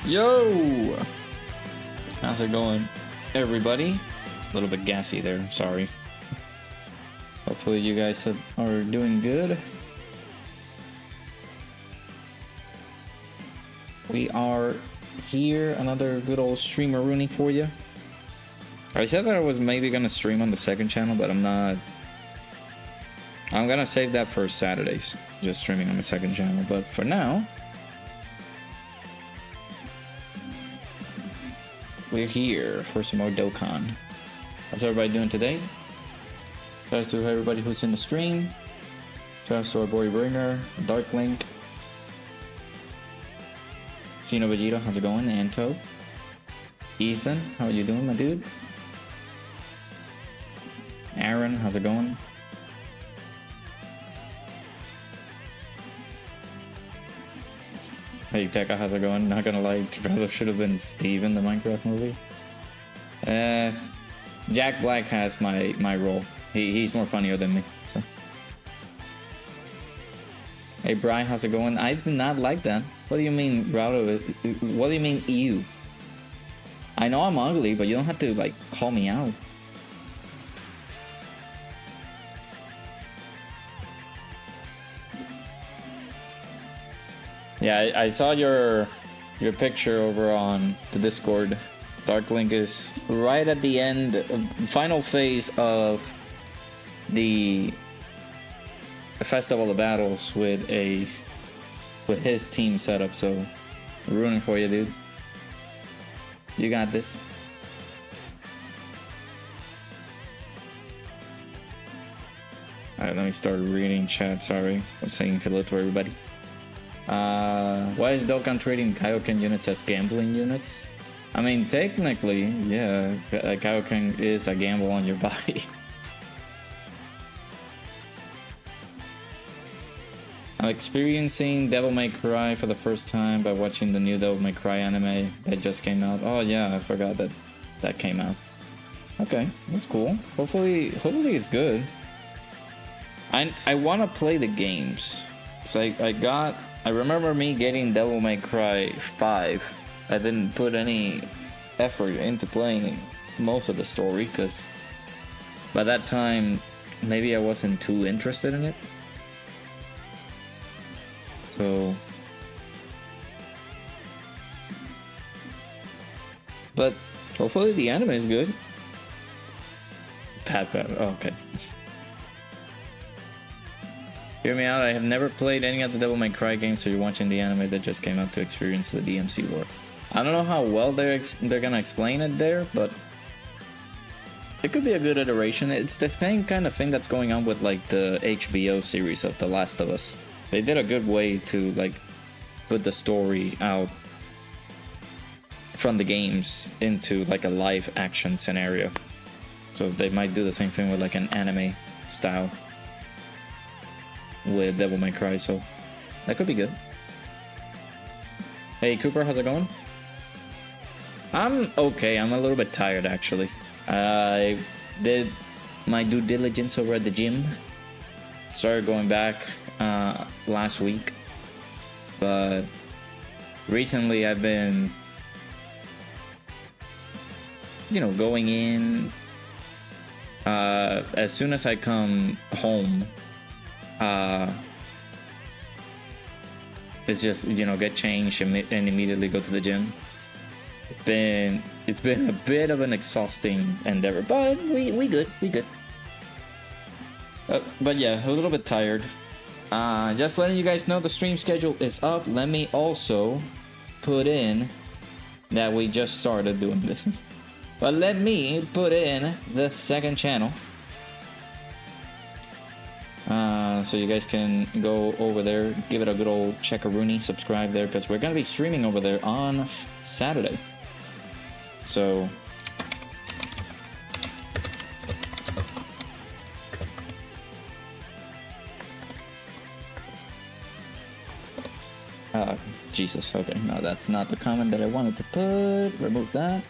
Yo! How's it going, everybody? A little bit gassy there, sorry. Hopefully you guys are doing good. We are here, another good old streamer Rooney for you. I said that I was maybe gonna stream on the second channel, but I'm not. I'm gonna save that for Saturdays, just streaming on the second channel, but for now, we're here for some more Dokkan. How's everybody doing today? Thanks to everybody who's in the stream. Thanks to our boy Bringer, Dark Link, Xeno Vegeta, how's it going? Anto, Ethan, how are you doing, my dude? Aaron, how's it going? Hey Tekka, how's it going? Not gonna lie, brother should have been Steve in the Minecraft movie. Jack Black has my role. He's more funnier than me. So. Hey Brian, how's it going? I did not like that. What do you mean, Raudo? What do you mean, ew? I know I'm ugly, but you don't have to like call me out. Yeah, I saw your picture over on the Discord. Dark Link is right at the end, final phase of the Festival of Battles with his team setup. So, rooting for you, dude. You got this. All right, let me start reading chat. Sorry, I was saying hello to everybody. Why is Dokkan treating Kaioken units as gambling units? I mean, technically, yeah, Kaioken is a gamble on your body. I'm experiencing Devil May Cry for the first time by watching the new Devil May Cry anime that just came out. Oh yeah, I forgot that came out. Okay, that's cool. Hopefully it's good. I want to play the games. It's like I remember me getting Devil May Cry 5. I didn't put any effort into playing most of the story because by that time maybe I wasn't too interested in it. So, but hopefully the anime is good. Pat, oh, okay. Hear me out, I have never played any of the Devil May Cry games, so you're watching the anime that just came out to experience the DMC lore. I don't know how well they're gonna explain it there, but it could be a good iteration. It's the same kind of thing that's going on with like the HBO series of The Last of Us. They did a good way to like put the story out from the games into like a live action scenario. So they might do the same thing with like an anime style with Devil May Cry, so that could be good. Hey Cooper, how's it going? I'm okay, I'm a little bit tired actually. I did my due diligence over at the gym. Started going back last week, but recently I've been, you know, going in as soon as I come home. It's just, you know, get changed and immediately go to the gym. It's been a bit of an exhausting endeavor, but we good. But yeah, a little bit tired. Just letting you guys know the stream schedule is up. Let me also put in that we just started doing this. But let me put in the second channel. So you guys can go over there, give it a good old checkaroonie, subscribe there, because we're going to be streaming over there on Saturday. So Jesus, okay, no, that's not the comment that I wanted to put. Remove that.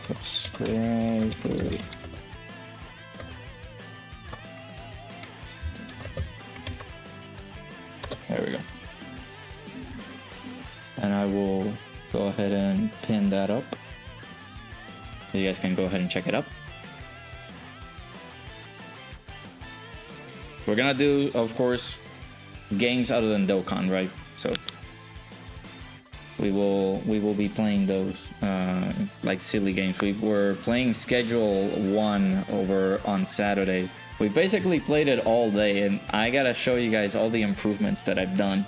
Subscribe. There we go. and I will go ahead and pin that up. So you guys can go ahead and check it up. We're gonna do, of course, games other than Dokkan, right? So we will be playing those like silly games. We were playing Schedule 1 over on Saturday. We basically played it all day, and I gotta show you guys all the improvements that I've done.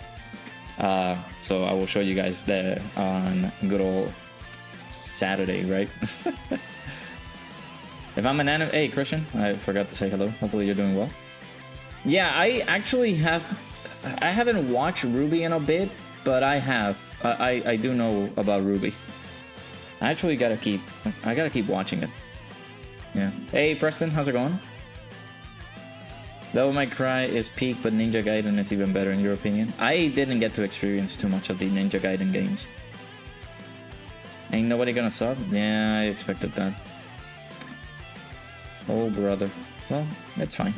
So I will show you guys that on good old Saturday, right? If I'm an anime... Hey, Christian, I forgot to say hello. Hopefully you're doing well. Yeah, I actually have... I haven't watched Ruby in a bit, but I have. I do know about Ruby. I actually gotta keep watching it. Yeah. Hey, Preston, how's it going? Devil May Cry is peak, but Ninja Gaiden is even better in your opinion. I didn't get to experience too much of the Ninja Gaiden games. Ain't nobody gonna sub? Yeah, I expected that. Oh brother. Well, it's fine.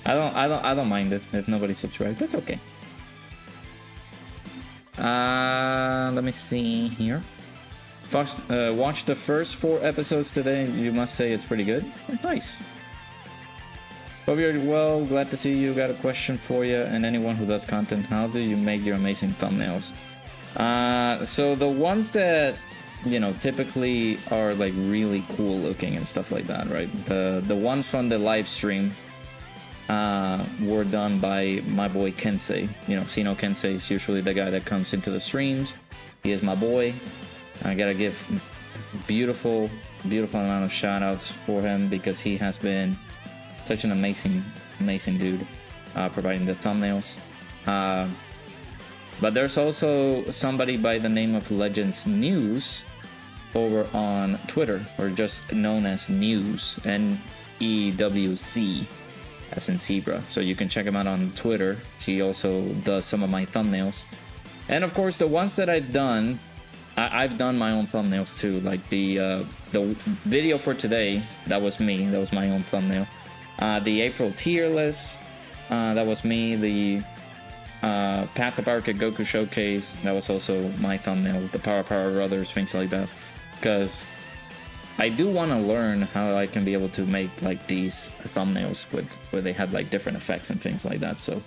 I don't mind it if nobody subscribes. That's okay. Let me see here. Fox, watch the first 4 episodes today. You must say it's pretty good. Oh, nice. Hope you're well. Glad to see you. Got a question for you and anyone who does content. How do you make your amazing thumbnails? So the ones that, you know, typically are like really cool looking and stuff like that, right? The ones from the live stream were done by my boy Kensei. You know, Sino Kensei is usually the guy that comes into the streams. He is my boy. I gotta give beautiful amount of shout outs for him because he has been such an amazing dude providing the thumbnails. But there's also somebody by the name of Legends News over on Twitter, or just known as News, N-E-W-C, as in zebra. So you can check him out on Twitter. He also does some of my thumbnails. And of course, the ones that I've done, I've done my own thumbnails too. Like the video for today, that was me. That was my own thumbnail. The April tier list, that was me. The Path of Arcade Goku Showcase, that was also my thumbnail. The Power Brothers, things like that. Because I do want to learn how I can be able to make like these thumbnails with where they have like different effects and things like that. So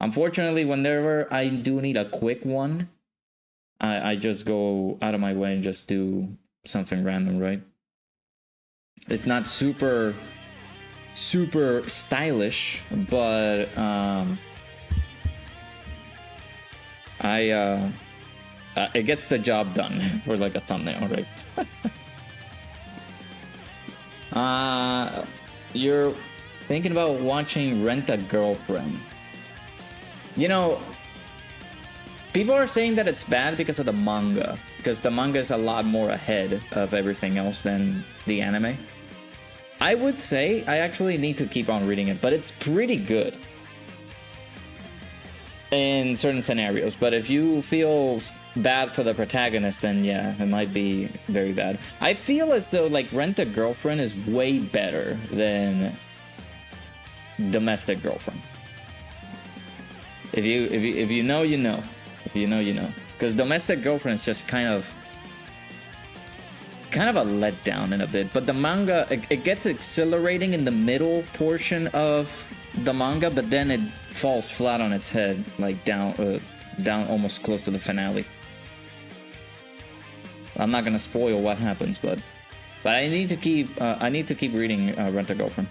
unfortunately, whenever I do need a quick one, I just go out of my way and just do something random, right? It's not super stylish, but it gets the job done for like a thumbnail, right? You're thinking about watching Rent a Girlfriend. You know, people are saying that it's bad because of the manga, because the manga is a lot more ahead of everything else than the anime. I would say I actually need to keep on reading it, but it's pretty good in certain scenarios. But if you feel bad for the protagonist, then yeah, it might be very bad. I feel as though like Rent a Girlfriend is way better than Domestic Girlfriend. If you know, you know. If you know, you know. Because Domestic Girlfriend is just kind of a letdown in a bit, but the manga, it gets exhilarating in the middle portion of the manga, but then it falls flat on its head, like down almost close to the finale. I'm not gonna spoil what happens, but I need to keep reading Rent a Girlfriend.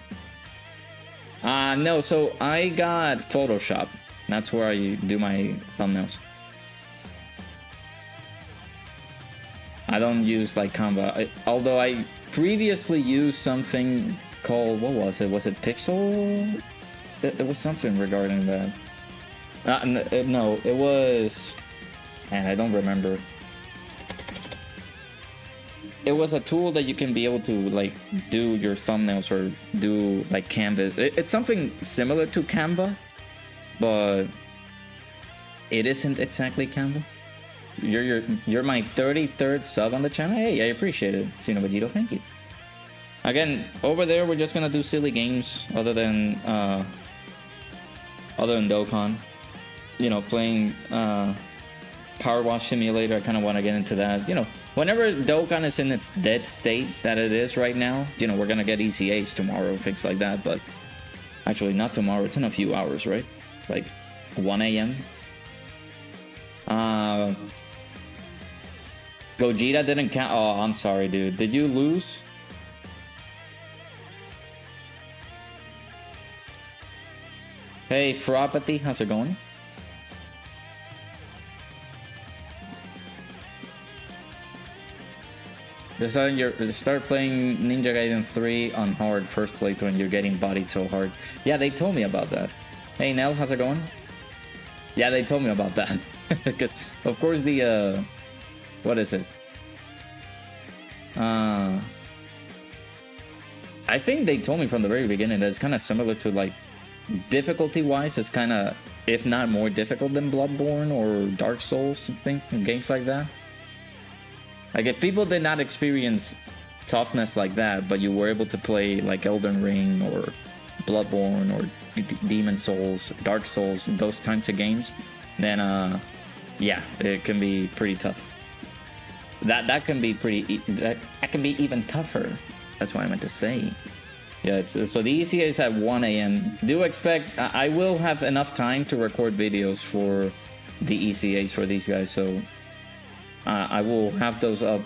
No, so I got Photoshop. That's where I do my thumbnails. I don't use like Canva, although I previously used something called, what was it? Was it Pixel? It was something regarding that. No, it was, and I don't remember. It was a tool that you can be able to like do your thumbnails or do like canvas. It's something similar to Canva, but it isn't exactly Canva. You're my 33rd sub on the channel. Hey, I appreciate it. Sino Vegito, thank you. Again, over there we're just gonna do silly games other than Dokkan. you know, playing Power Wash Simulator. I kind of want to get into that. You know, whenever Dokkan is in its dead state that it is right now, you know, we're gonna get ECAs tomorrow, things like that. But actually, not tomorrow. It's in a few hours, right? Like 1 a.m. Gogeta didn't count. Oh, I'm sorry, dude. Did you lose? Hey, Fropathy, how's it going? Start playing Ninja Gaiden 3 on hard first playthrough and you're getting bodied so hard. Yeah, they told me about that. Hey, Nell, how's it going? Yeah, they told me about that. Because, of course, the, what is it? I think they told me from the very beginning that it's kind of similar to, like, difficulty-wise, it's kind of, if not more difficult than Bloodborne or Dark Souls and things, games like that. Like, if people did not experience toughness like that, but you were able to play, like, Elden Ring or Bloodborne or Demon Souls, Dark Souls, those types of games, then, yeah, it can be pretty tough. That can be pretty, that can be even tougher. That's what I meant to say. Yeah, so the ECA is at 1 a.m. Do expect, I will have enough time to record videos for the ECAs for these guys, so I will have those up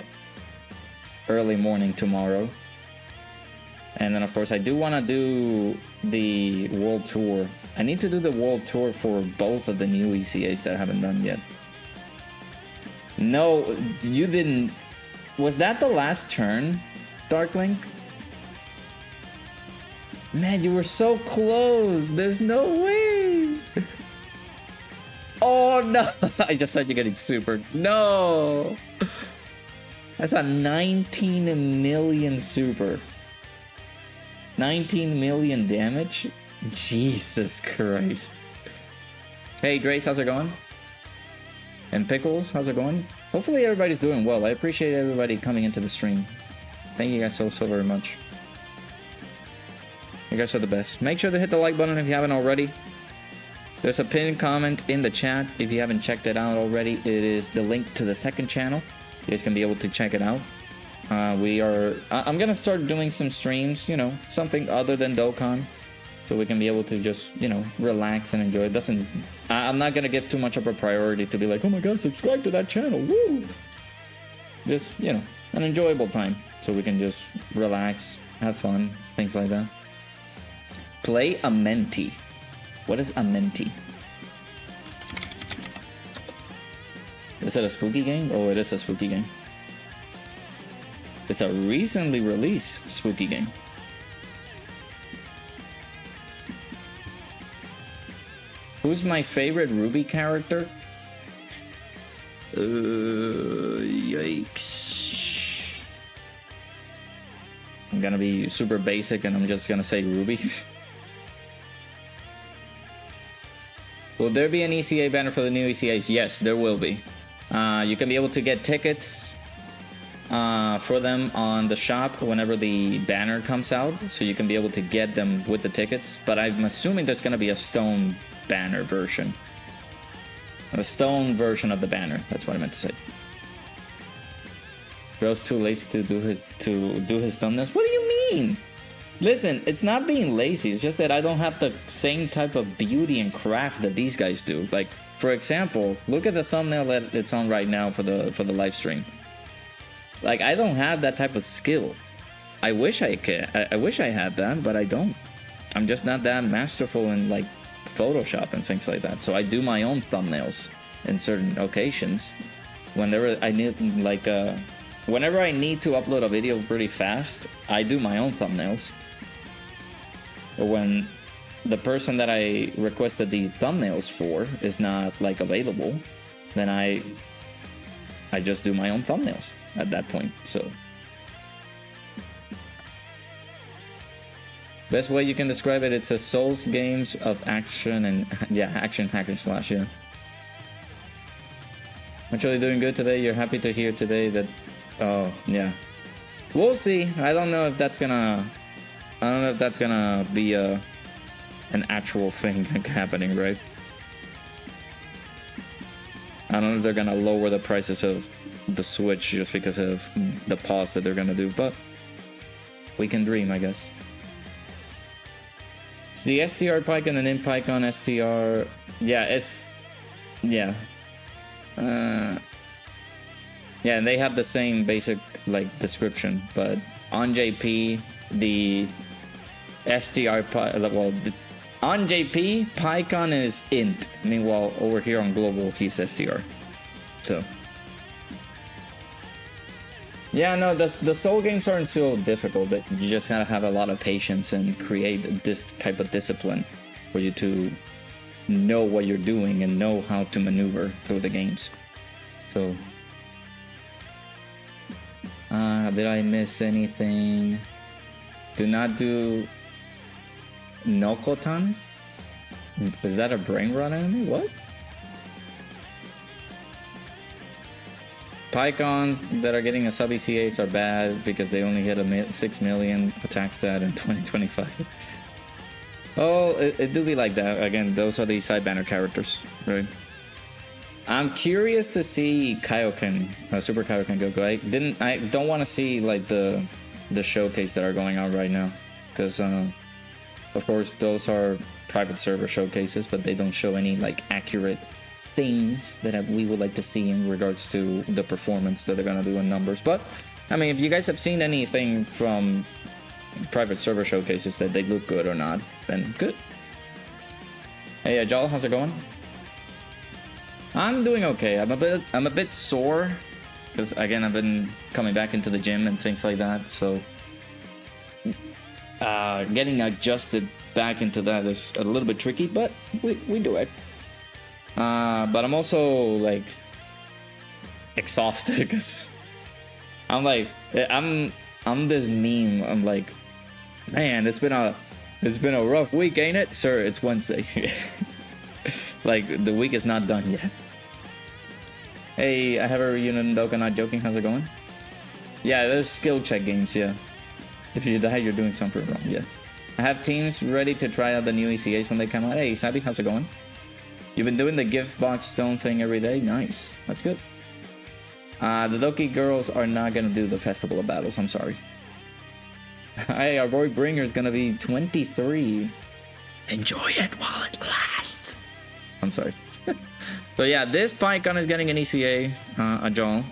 early morning tomorrow. And then, of course, I do want to do the world tour. I need to do the world tour for both of the new ECAs that I haven't done yet. No, you didn't. Was that the last turn, Darkling? Man, you were so close. There's no way. Oh, no. I just said you're getting super. No. That's a 19 million super. 19 million damage? Jesus Christ. Hey, Drace, how's it going? And Pickles, how's it going? Hopefully everybody's doing well. I appreciate everybody coming into the stream. Thank you guys so very much. You guys are the best. Make sure to hit the like button if you haven't already. There's a pinned comment in the chat if you haven't checked it out already. It is the link to the second channel. You guys can be able to check it out. I'm gonna start doing some streams, you know, something other than Dokkan, so we can be able to just, you know, relax and enjoy. I'm not gonna give too much of a priority to be like, oh my god, subscribe to that channel, woo! Just, you know, an enjoyable time, so we can just relax, have fun, things like that. Play a Menti. What is a Menti? Is it a spooky game? Oh, it is a spooky game. It's a recently released spooky game. Who's my favorite Ruby character? Yikes. I'm gonna be super basic and I'm just gonna say Ruby. Will there be an ECA banner for the new ECAs? Yes, there will be. You can be able to get tickets for them on the shop whenever the banner comes out, so you can be able to get them with the tickets. But I'm assuming there's going to be a stone banner version. A stone version of the banner. That's what I meant to say. Bro's too lazy to do his thumbnails. What do you mean? Listen, it's not being lazy, it's just that I don't have the same type of beauty and craft that these guys do. Like, for example, look at the thumbnail that it's on right now for the live stream. Like, I don't have that type of skill. I wish I could. I wish I had that, but I don't. I'm just not that masterful in, like, Photoshop and things like that. So I do my own thumbnails in certain occasions. Whenever I need, like, whenever I need to upload a video pretty fast, I do my own thumbnails. But when the person that I requested the thumbnails for is not, like, available, then I just do my own thumbnails at that point. So best way you can describe it, it's a Souls games of action and, yeah, action hack and slash, yeah. I'm actually doing good today. You're happy to hear today that, oh, yeah. We'll see. I don't know if that's gonna be an actual thing happening, right? I don't know if they're gonna lower the prices of the Switch just because of the pause that they're gonna do, but we can dream, I guess. It's the STR Pycon and InPycon STR. Yeah, yeah. Yeah, and they have the same basic like description, but on JP the STR on JP Pycon is int. Meanwhile, over here on global he's STR. So yeah, no, the Soul games aren't so difficult. That you just gotta have a lot of patience and create this type of discipline for you to know what you're doing and know how to maneuver through the games. So, did I miss anything? Do not do Nokotan? Is that a brain rot enemy? What? Pycons that are getting a sub ECH are bad because they only hit a 6 million attack stat in 2025. Oh, it do be like that. Again, those are the side banner characters, right? I'm curious to see Kaioken, Super Kaioken Goku. I don't want to see like the showcase that are going on right now, because of course those are private server showcases, but they don't show any like accurate things that we would like to see in regards to the performance that they're gonna do in numbers. But I mean, if you guys have seen anything from private server showcases that they look good or not, then good. Hey, Ajal, how's it going? I'm doing okay. I'm a bit sore because again I've been coming back into the gym and things like that. So getting adjusted back into that is a little bit tricky, but we do it. But I'm also like exhausted because I'm like I'm this meme. I'm like, man, it's been a rough week, ain't it, sir? It's Wednesday. Like the week is not done yet. Hey, I have a reunion in Dokkan, not joking. How's it going? Yeah, there's skill check games. Yeah, if you die, you're doing something wrong. Yeah, I have teams ready to try out the new ECAs when they come out. Hey, Sabi, how's it going? You've been doing the gift box stone thing every day. Nice, that's good. The Doki girls are not gonna do the Festival of Battles. I'm sorry. Hey, our boy Bringer's gonna be 23. Enjoy it while it lasts. I'm sorry. So yeah, this Pycon is getting an ECA, Ajal.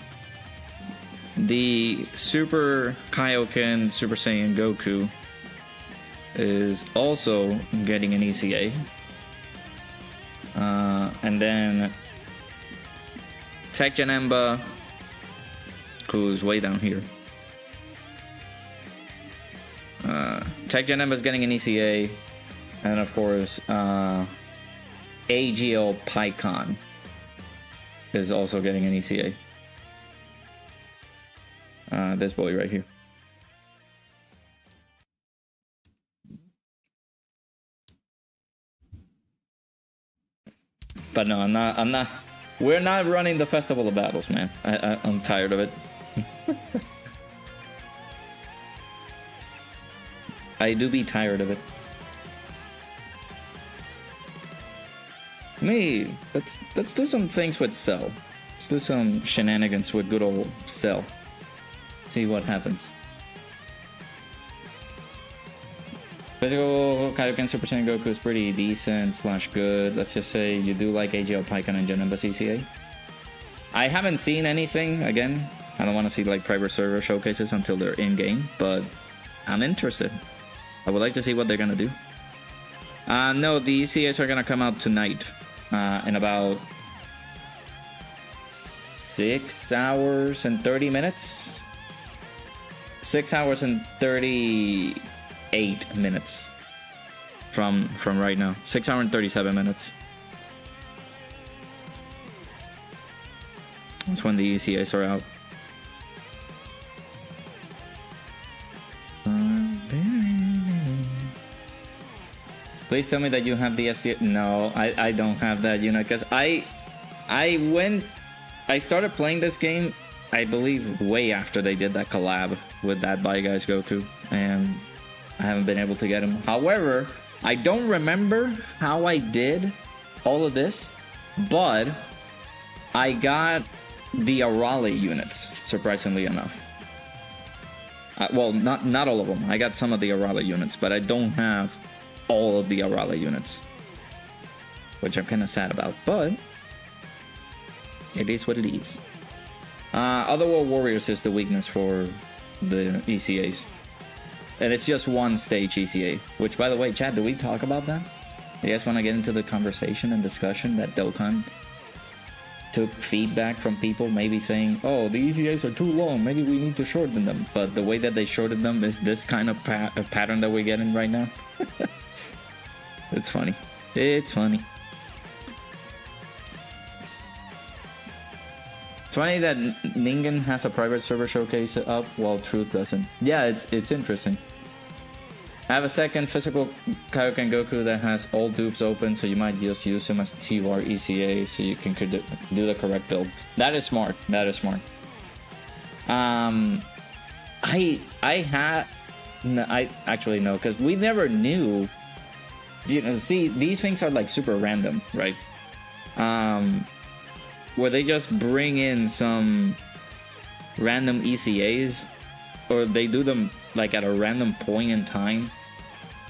The Super Kaioken Super Saiyan Goku is also getting an ECA. And then Tech Janemba, who's way down here. Tech Janemba is getting an ECA, and of course, AGL Pycon is also getting an ECA. This boy right here. But no, I'm not. We're not running the Festival of Battles, man. I'm tired of it. I do be tired of it. Let's do some things with Cell. Let's do some shenanigans with good old Cell. See what happens. Physical Kaioken Super Saiyan Goku is pretty decent / good. Let's just say you do like AGL Pycon and Janemba CCA. I haven't seen anything. Again, I don't want to see like private server showcases until they're in game, but I'm interested. I would like to see what they're gonna do. No, the ECAs are gonna come out tonight. In about 6 hours and 30 minutes. 6 hours and 38 minutes from right now. 6 hours and 37 minutes. That's when the ECAs are out. Please tell me that you have the ST. No, I don't have that, you know, because I started playing this game, I believe, way after they did that collab with that Bye Guys Goku, and I haven't been able to get him. However, I don't remember how I did all of this, but I got the Arale units, surprisingly enough. Well, not all of them. I got some of the Arale units, but I don't have all of the Arale units, which I'm kind of sad about, but it is what it is. Otherworld Warriors is the weakness for the ECAs. And it's just one stage ECA, which, by the way, chat, do we talk about that? You guys want to get into the conversation and discussion that Dokkan took feedback from people maybe saying, oh, the ECAs are too long, maybe we need to shorten them. But the way that they shortened them is this kind of pattern that we're getting right now. It's funny. It's funny. It's funny that Ningen has a private server showcase up while Truth doesn't. Yeah, it's interesting. I have a second physical Kaioken Goku that has all dupes open, so you might just use him as TVR ECA so you can do the correct build. That is smart. That is smart. I actually know, because we never knew. You know, see, these things are like super random, right? Where they just bring in some random ECAs, or they do them like at a random point in time.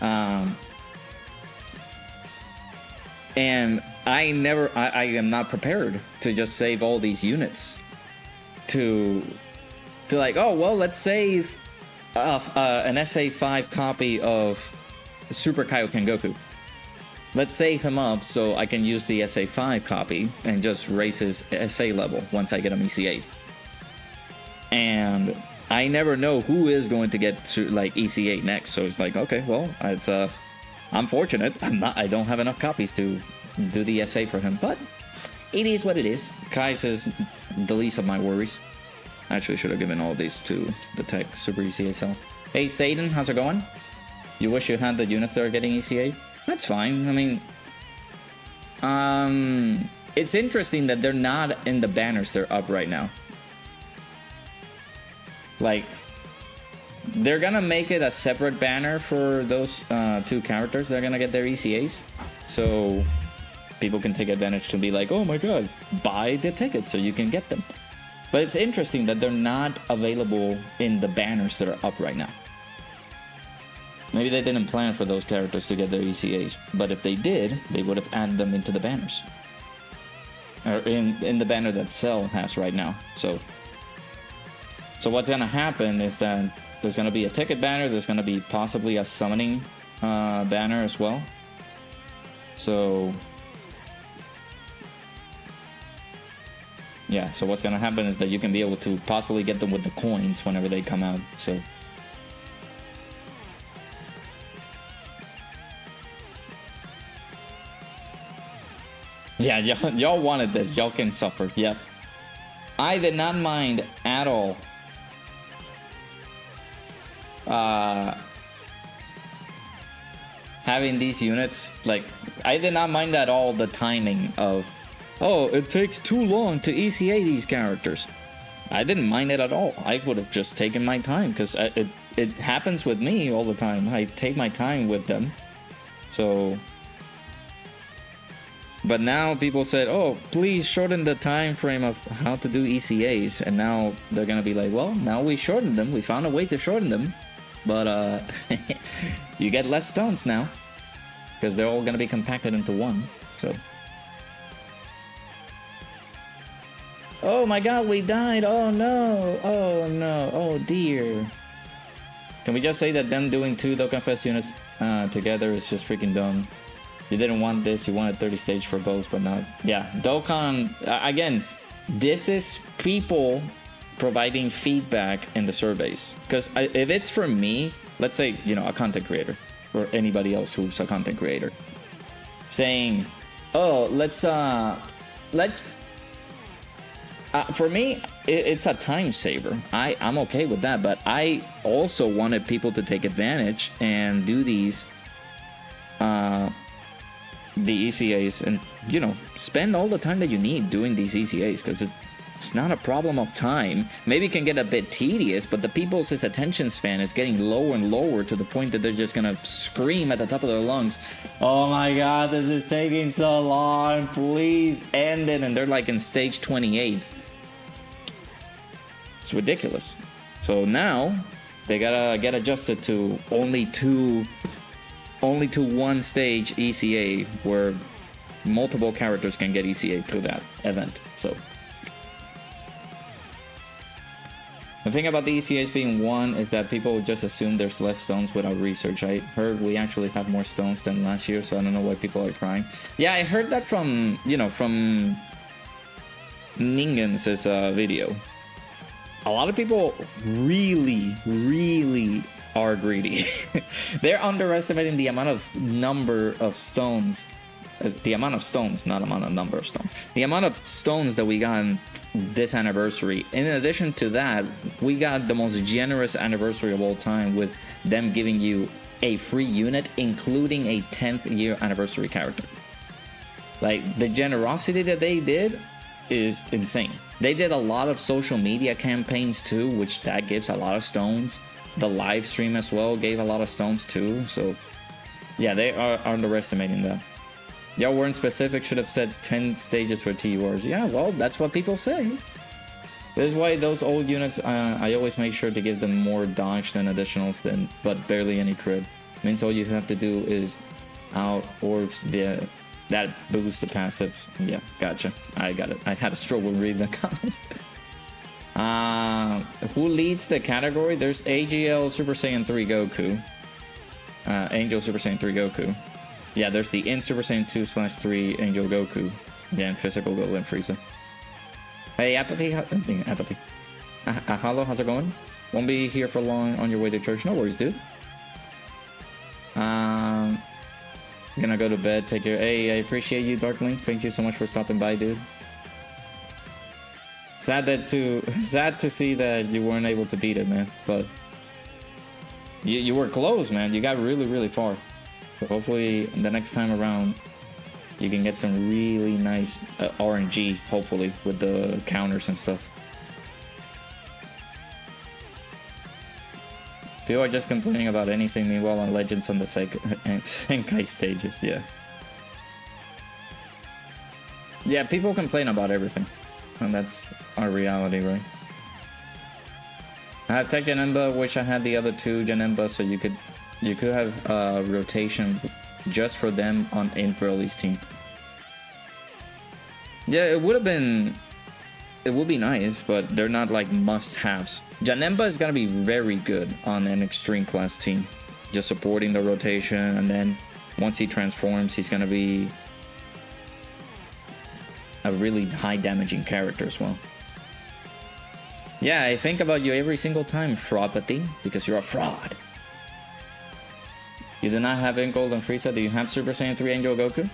And I am not prepared to just save all these units to like, oh, well, let's save an SA5 copy of Super Kaioken Goku. Let's save him up so I can use the SA5 copy and just raise his SA level once I get him EC8. And I never know who is going to get to like EC8 next, so it's like, okay, well, it's I'm fortunate. I don't have enough copies to do the SA for him, but it is what it is. Kai says the least of my worries. I actually should have given all these to the Tech Super ECA cell. Hey Satan, how's it going? You wish you had the units that are getting ECA? That's fine. I mean, it's interesting that they're not in the banners they're up right now. Like, they're gonna make it a separate banner for those two characters that are gonna get their ECAs, so people can take advantage to be like, oh my god, buy the tickets so you can get them. But it's interesting that they're not available in the banners that are up right now. Maybe they didn't plan for those characters to get their ECAs, but if they did, they would have added them into the banners. Or in the banner that Cell has right now. So what's gonna happen is that there's gonna be a ticket banner, there's gonna be possibly a summoning banner as well. So yeah, so what's gonna happen is that you can be able to possibly get them with the coins whenever they come out. So yeah, y'all wanted this. Y'all can suffer. Yep. I did not mind at all having these units. Like, I did not mind at all the timing of, oh, it takes too long to ECA these characters. I didn't mind it at all. I would have just taken my time, because it happens with me all the time. I take my time with them. So... But now people said, oh, please shorten the time frame of how to do ECAs. And now they're going to be like, well, now we shortened them. We found a way to shorten them. But you get less stones now, because they're all going to be compacted into one. So. Oh my god, we died. Oh no. Oh no. Oh dear. Can we just say that them doing 2 Dokkan Fest units together is just freaking dumb? You didn't want this, you wanted 30 stage for both, but not. Yeah, Dokkan, again, this is people providing feedback in the surveys. Because if it's from me, let's say, you know, a content creator, or anybody else who's a content creator, saying, oh, let's for me, it's a time saver. I'm okay with that, but I also wanted people to take advantage and do these, the ECAs, and, you know, spend all the time that you need doing these ECAs, because It's not a problem of time. Maybe it can get a bit tedious, but the people's attention span is getting lower and lower to the point that they're just gonna scream at the top of their lungs, "Oh my god, this is taking so long, please end it." And they're like in stage 28. It's ridiculous. So now they gotta get adjusted to only to one stage ECA where multiple characters can get ECA through that event. So the thing about the ECAs being one is that people just assume there's less stones without research. I heard we actually have more stones than last year, so I don't know why people are crying. Yeah, I heard that from, you know, from Ningens' video. A lot of people really are greedy. They're underestimating the amount of number of stones. The amount of stones, not amount of number of stones. The amount of stones that we got in this anniversary. In addition to that, we got the most generous anniversary of all time with them giving you a free unit, including a 10th year anniversary character. Like, the generosity that they did is insane. They did a lot of social media campaigns too, which that gives a lot of stones. The live stream as well gave a lot of stones too. So yeah, they are underestimating that. Y'all weren't specific, should have said 10 stages for TURs. Yeah, well, that's what people say. This is why those old units, I always make sure to give them more dodge than additionals, but barely any crit. Means all you have to do is out orbs that boosts the passive. Yeah, gotcha. I got it. I had a struggle reading the comment. Who leads the category? There's AGL Super Saiyan 3 Goku. Angel Super Saiyan 3 Goku. Yeah, there's the in Super Saiyan 2/3 Angel Goku. Yeah, and Physical Golden Frieza. Hey, Apathy. Apathy. Hello, how's it going? Won't be here for long on your way to church. No worries, dude. I'm gonna go to bed. Take care. Hey, I appreciate you, Darkling. Thank you so much for stopping by, dude. Sad to see that you weren't able to beat it, man. But you were close, man. You got really far. So hopefully the next time around you can get some really nice RNG, hopefully, with the counters and stuff. People are just complaining about anything, meanwhile on Legends on the Senkai stages, yeah. Yeah, people complain about everything. And that's our reality, right? I have Tech Janemba, wish I had the other two Janemba, so you could have rotation just for them in Broly's team. Yeah, it would be nice, but they're not like must-haves. Janemba is gonna be very good on an extreme class team, just supporting the rotation, and then once he transforms, he's gonna be a really high damaging character as well. Yeah, I think about you every single time, Fraudpathy, because you're a fraud. You do not have in Golden Frieza. Do you have Super Saiyan 3 Angel Goku?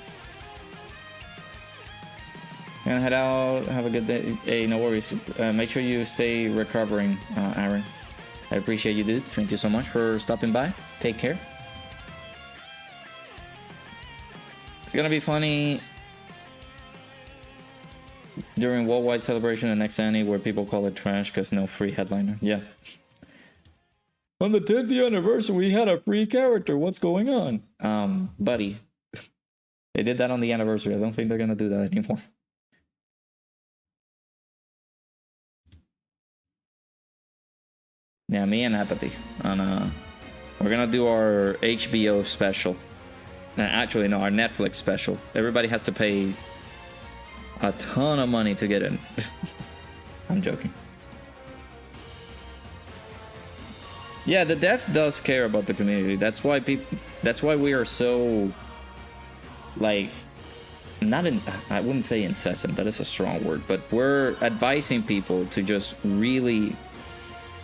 Gonna head out. Have a good day. Hey, no worries. Make sure you stay recovering, Aaron. I appreciate you, dude. Thank you so much for stopping by. Take care. It's gonna be funny during Worldwide Celebration and next Annie where people call it trash because no free headliner. Yeah. On the 10th year anniversary, we had a free character. What's going on? Buddy. They did that on the anniversary. I don't think they're gonna do that anymore. Yeah, me and Apathy. We're gonna do our HBO special. Actually, no, our Netflix special. Everybody has to pay a ton of money to get in. I'm joking. Yeah, the dev does care about the community. That's why we are so, like, I wouldn't say incessant, that is a strong word, but we're advising people to just really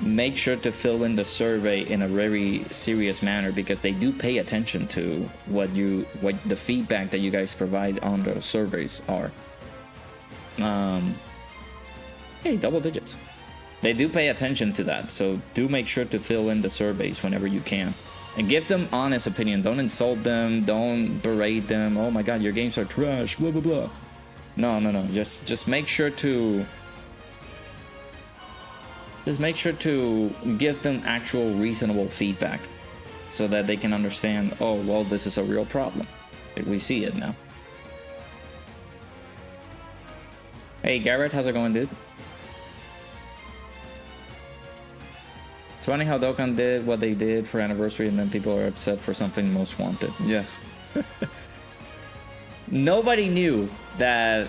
make sure to fill in the survey in a very serious manner, because they do pay attention to what the feedback that you guys provide on the surveys are. Hey, double digits. They do pay attention to that, so do make sure to fill in the surveys whenever you can. And give them honest opinion. Don't insult them, don't berate them. Oh my god, your games are trash, blah blah blah. No. Just make sure to just make sure to give them actual reasonable feedback so that they can understand, oh, well, this is a real problem. We see it now. Hey, Garrett, how's it going, dude? It's funny how Dokkan did what they did for anniversary and then people are upset for something most wanted. Yeah. Nobody knew that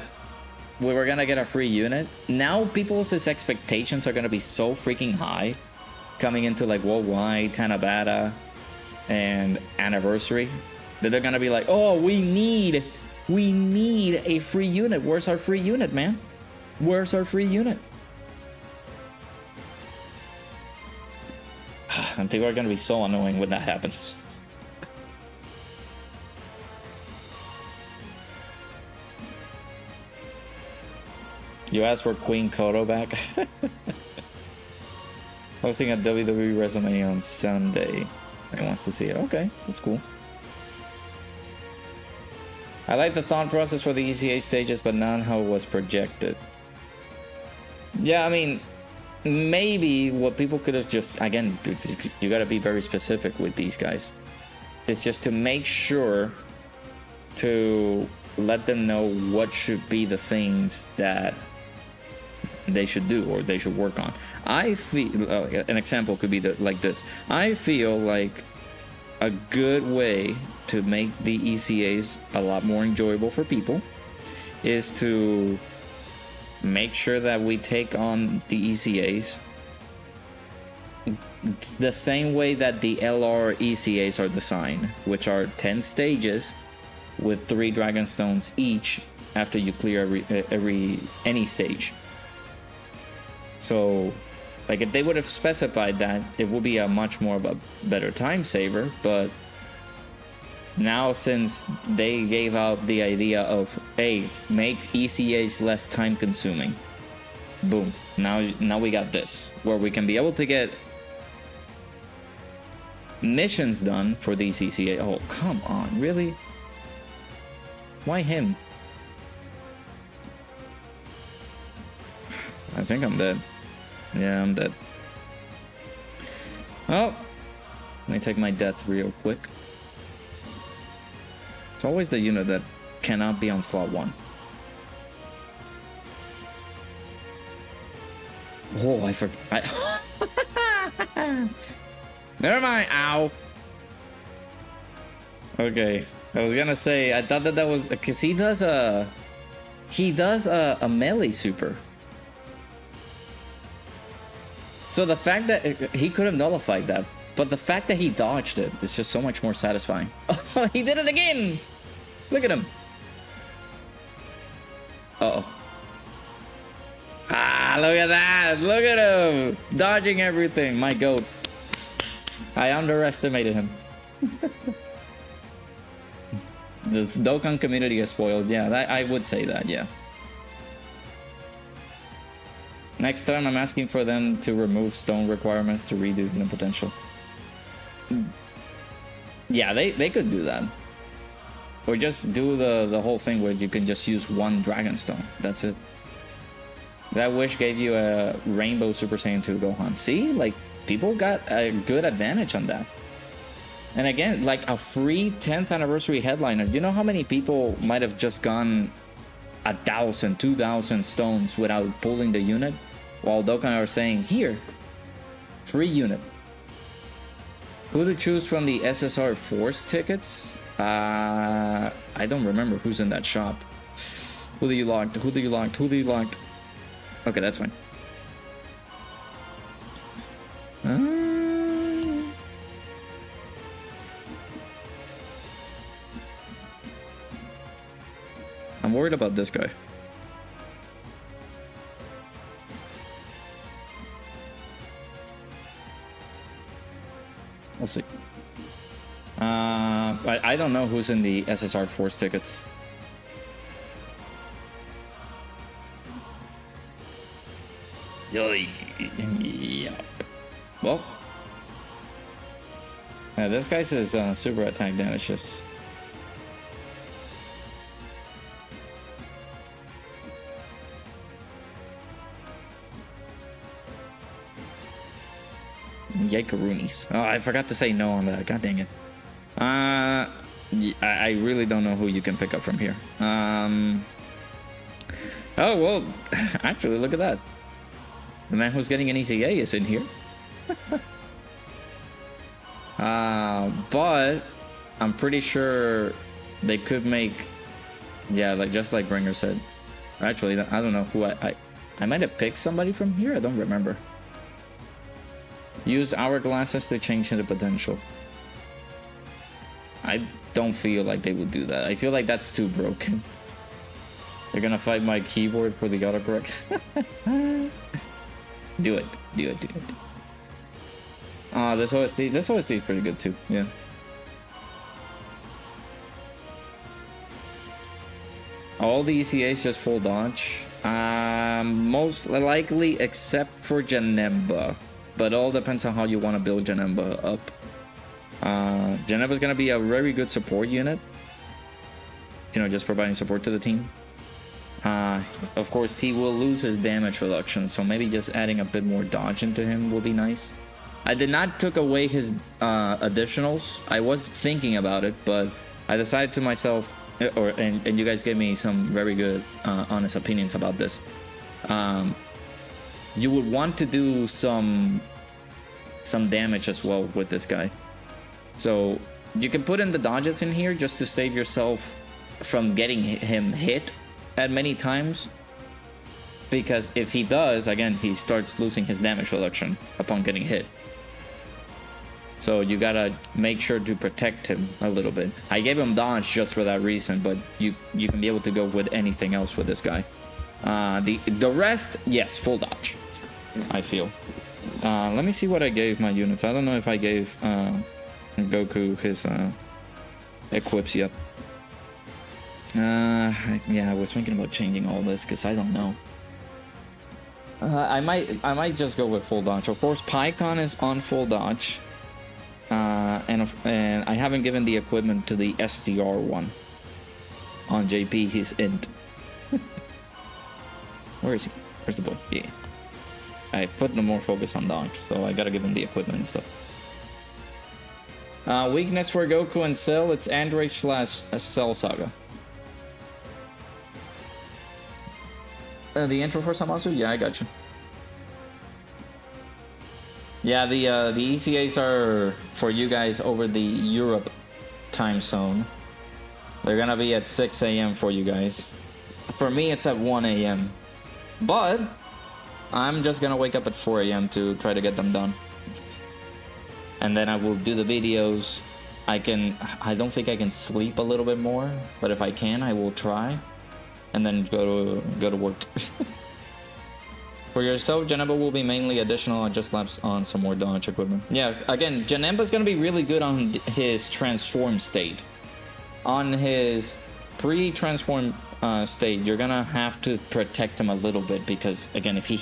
we were gonna get a free unit. Now people's expectations are gonna be so freaking high coming into like Worldwide, Tanabata, and Anniversary that they're gonna be like, oh, we need a free unit. Where's our free unit, man? Where's our free unit? And people are gonna be so annoying when that happens. You asked for Queen Kodo back? Hosting a WWE WrestleMania on Sunday. He wants to see it. Okay, that's cool. I like the thought process for the ECA stages, but not how it was projected. Yeah, I mean, maybe what people could have just... Again, you gotta be very specific with these guys. It's just to make sure to let them know what should be the things that they should do or they should work on. I feel an example could be like this. I feel like a good way to make the ECAs a lot more enjoyable for people is to make sure that we take on the ECAs the same way that the LR ECAs are designed, which are 10 stages with 3 Dragon Stones each after you clear any stage. So, like, if they would have specified that, it would be a much more of a better time saver. But now, since they gave out the idea of, hey, make ECAs less time consuming, boom, now we got this, where we can be able to get missions done for these ECA. Oh, come on, really? Why him? I think I'm dead. Yeah, I'm dead. Oh, let me take my death real quick. It's always the unit that cannot be on slot 1. Oh, I forgot. Never mind. Ow. Okay, I was gonna say, I thought that was because he does a melee super. So the fact that he could have nullified that, but the fact that he dodged it is just so much more satisfying. Oh, he did it again! Look at him. Uh-oh. Ah, look at that! Look at him! Dodging everything. My goat. I underestimated him. The Dokkan community is spoiled. Yeah, I would say that, yeah. Next time, I'm asking for them to remove stone requirements to redo the potential. Yeah, they could do that. Or just do the whole thing where you can just use 1 Dragon Stone. That's it. That wish gave you a Rainbow Super Saiyan 2 Gohan. See? Like, people got a good advantage on that. And again, like a free 10th anniversary headliner. You know how many people might have just gone 1,000, 2,000 stones without pulling the unit? While Dokkan are saying, here, free unit. Who to choose from the SSR Force tickets? I don't remember who's in that shop. Who do you locked? Who do you locked? Who do you locked? Okay, that's fine. I'm worried about this guy. We'll see. I don't know who's in the SSR Force tickets. Yeah. Well, this guy says super attack damage. Just Yikarunis. Oh, I forgot to say no on that. God dang it. I really don't know who you can pick up from here. Oh, well, actually, look at that. The man who's getting an ECA is in here. But I'm pretty sure they could make, yeah, like just like Bringer said. Actually, I don't know who I might have picked somebody from here. I don't remember. Use hourglasses to change the potential. I don't feel like they would do that. I feel like that's too broken. They're gonna fight my keyboard for the autocorrect. Do it. Do it. Do it. This OST is pretty good too. Yeah. All the ECAs just full dodge. Most likely except for Janemba. But all depends on how you want to build Janemba up. Janemba is going to be a very good support unit. You know, just providing support to the team. Of course, he will lose his damage reduction, so maybe just adding a bit more dodge into him will be nice. I did not took away his additionals. I was thinking about it, but I decided to myself, and you guys gave me some very good, honest opinions about this. You would want to do some damage as well with this guy. So you can put in the dodges in here just to save yourself from getting him hit at many times, because if he does, again, he starts losing his damage reduction upon getting hit. So you gotta make sure to protect him a little bit. I gave him dodge just for that reason, but you can be able to go with anything else with this guy. The rest, yes, full dodge, I feel. Let me see what I gave my units. I don't know if I gave Goku his equips yet. Yeah, I was thinking about changing all this because I don't know. I might just go with full dodge. Of course, Pycon is on full dodge, and I haven't given the equipment to the STR one. On JP, he's int. Where is he? Where's the boy? Yeah. I put no more focus on dodge, so I gotta give him the equipment and stuff. Weakness for Goku and Cell, it's Android / Cell Saga. The intro for Samasu? Yeah, I got you. Yeah, the ECAs are for you guys over the Europe time zone. They're gonna be at 6 a.m. for you guys. For me, it's at 1 a.m. But I'm just gonna wake up at 4 a.m. to try to get them done. And then I will do the videos. I don't think I can sleep a little bit more, but if I can, I will try. And then go to work. For yourself, Janemba will be mainly additional and just slaps on some more dodge equipment. Yeah, again, Janemba's gonna be really good on his transform state. On his pre-transform state, you're gonna have to protect him a little bit because, again, if he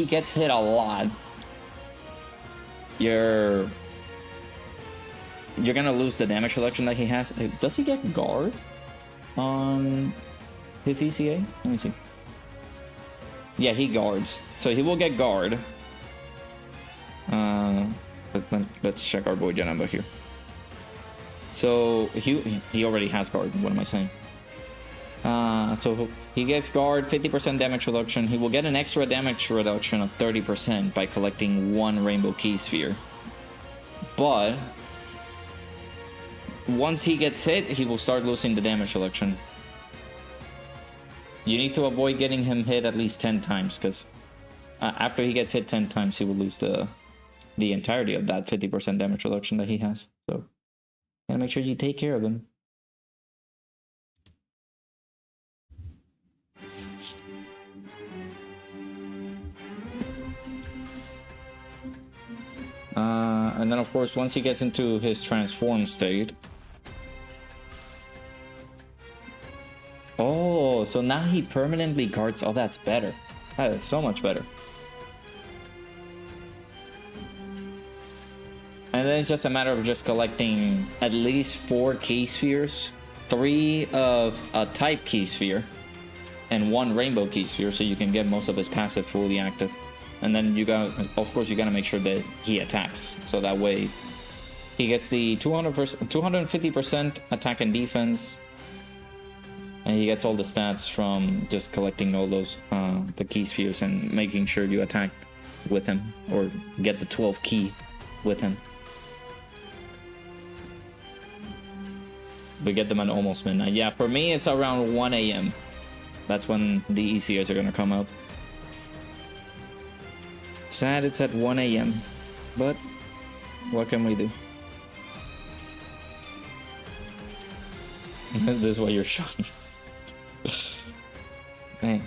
gets hit a lot, you're gonna lose the damage reduction that he has. Does he get guard on his ECA? Let me see. Yeah, he guards, so he will get guard. Let's check our boy Janemba here. So he already has guard. What am I saying? So he gets guard, 50% damage reduction. He will get an extra damage reduction of 30% by collecting 1 rainbow key sphere. But once he gets hit, he will start losing the damage reduction. You need to avoid getting him hit at least 10 times, because after he gets hit 10 times, he will lose the entirety of that 50% damage reduction that he has. So gotta make sure you take care of him. And then, of course, once he gets into his transform state... Oh, so now he permanently guards... Oh, that's better. That is so much better. And then it's just a matter of just collecting at least 4 key spheres, 3 of a type key sphere, and 1 rainbow key sphere, so you can get most of his passive fully active. and then you got, of course, you gotta make sure that he attacks, so that way he gets the 250% attack and defense, and he gets all the stats from just collecting all those the key spheres and making sure you attack with him or get the 12 key with him. We get them at almost midnight. Yeah, for me it's around 1 a.m. That's when the ECRs are gonna come out. Sad it's at 1 a.m. But what can we do? This is why you're shot. Dang.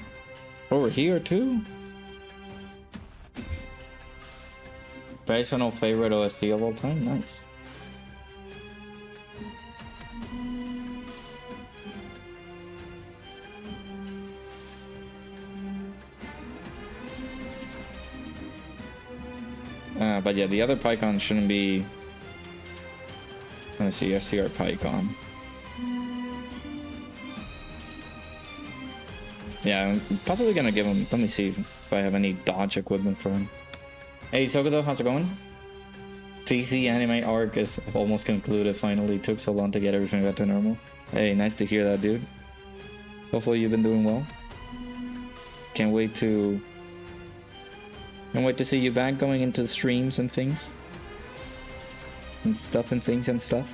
Over here too? Personal favorite OST of all time? Nice. But yeah, the other PyCon shouldn't be... Let's see, SCR PyCon. Yeah, I'm possibly gonna give him... Let me see if I have any dodge equipment for him. Hey, Sokoto, how's it going? TC anime arc is almost concluded finally. Took so long to get everything back to normal. Hey, nice to hear that, dude. Hopefully you've been doing well. Can't wait to see you back going into streams and things. And stuff and things and stuff.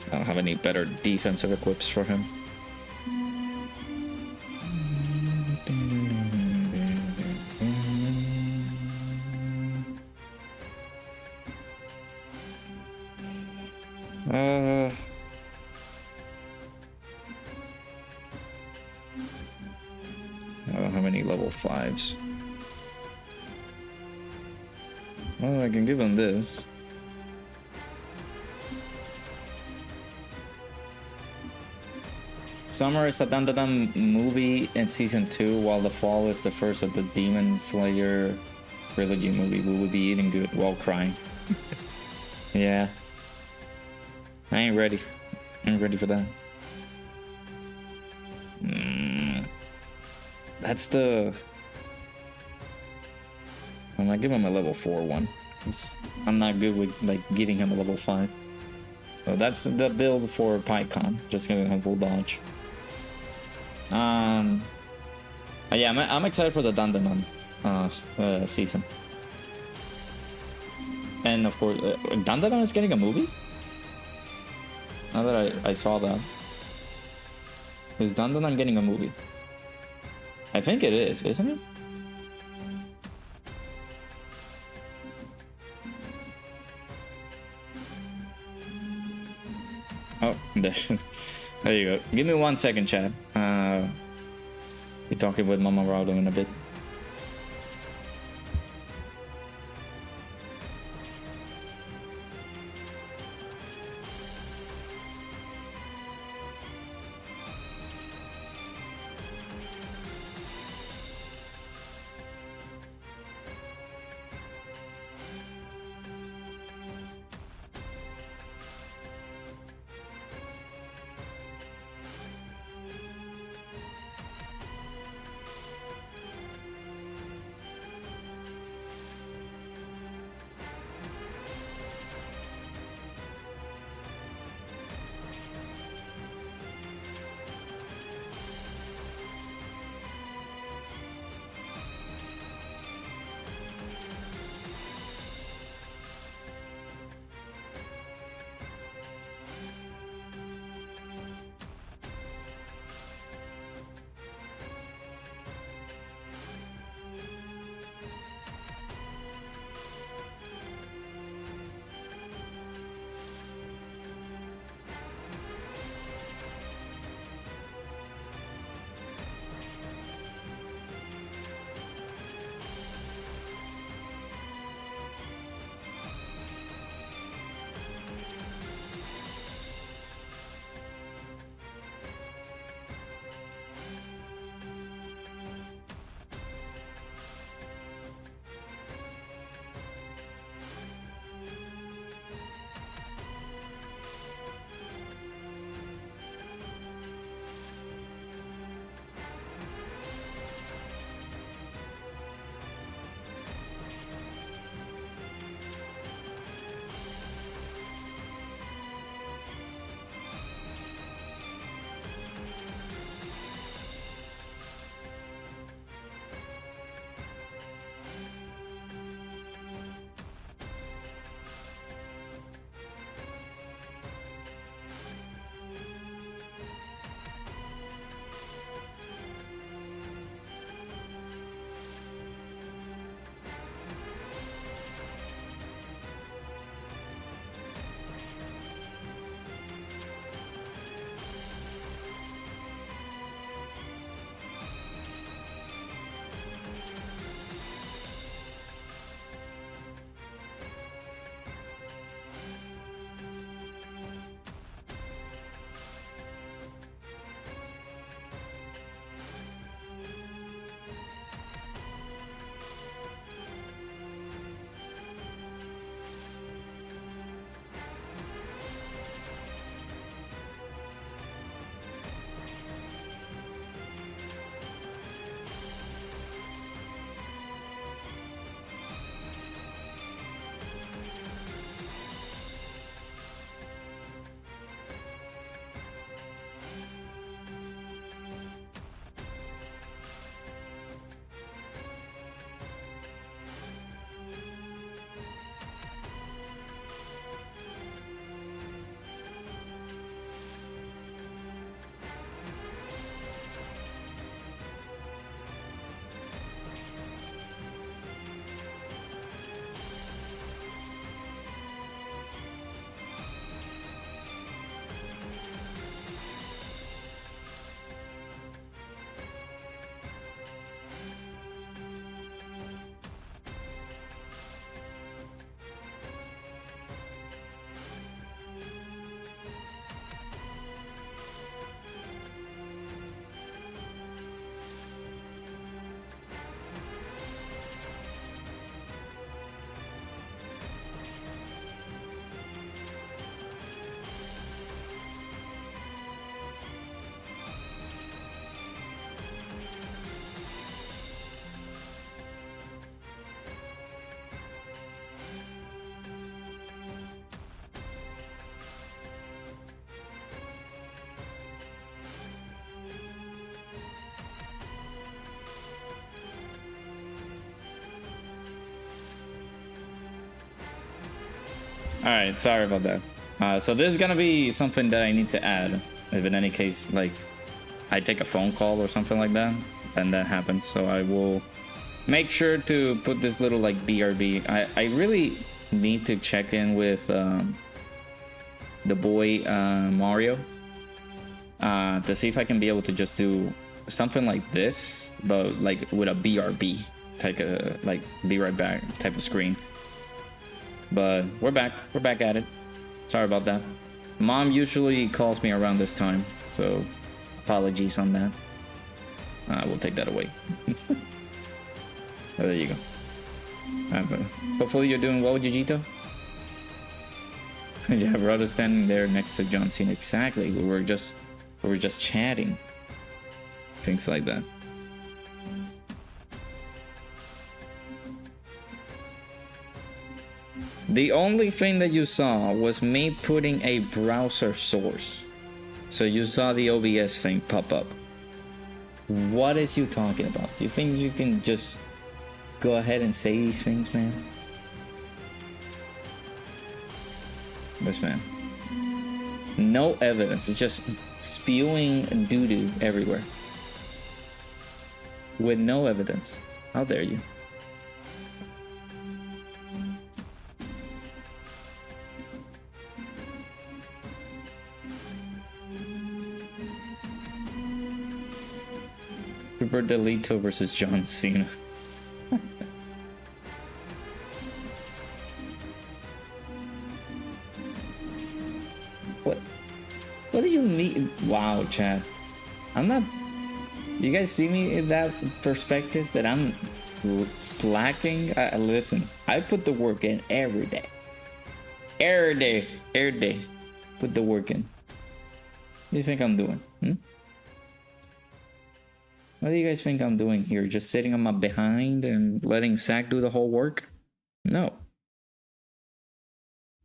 I don't have any better defensive equips for him. I don't have any level 5s. Well, I can give him this. Summer is a Dandadan movie in season 2, while the fall is the first of the Demon Slayer trilogy movie. We will be eating good while crying. Yeah. I ain't ready. I ain't ready for that. That's the... I'm gonna give him a level 4 one. I'm not good with like getting him a level 5. So that's the build for PyCon. Just gonna have full dodge. Yeah, I'm excited for the Dandanon season. And of course, Dandanon is getting a movie? Now that I saw that. Is Dandanon getting a movie? I think it is, isn't it? Oh, there you go. Give me 1 second, chat. Be talking with Mama Rado in a bit. Alright, sorry about that. So this is gonna be something that I need to add. If in any case, like, I take a phone call or something like that, and that happens. So I will make sure to put this little, like, BRB. I really need to check in with the boy Mario to see if I can be able to just do something like this, but, like, with a BRB. Take a, like, be right back type of screen. But we're back at it. Sorry about that. Mom usually calls me around this time, so apologies on that. We'll take that away. Oh, there you go. But hopefully you're doing well, Jujito. Yeah, brother standing there next to John Cena. Exactly. We were just chatting. Things like that. The only thing that you saw was me putting a browser source. So you saw the OBS thing pop up. What is you talking about? You think you can just go ahead and say these things, man? This man. No evidence. It's just spewing doo-doo everywhere. With no evidence. How dare you? Super Delito versus John Cena. What do you mean? Wow, Chad. I'm not... You guys see me in that perspective that I'm slacking? Listen, I put the work in every day. Every day. Put the work in. What do you think I'm doing? What do you guys think I'm doing here? Just sitting on my behind and letting Zach do the whole work? No.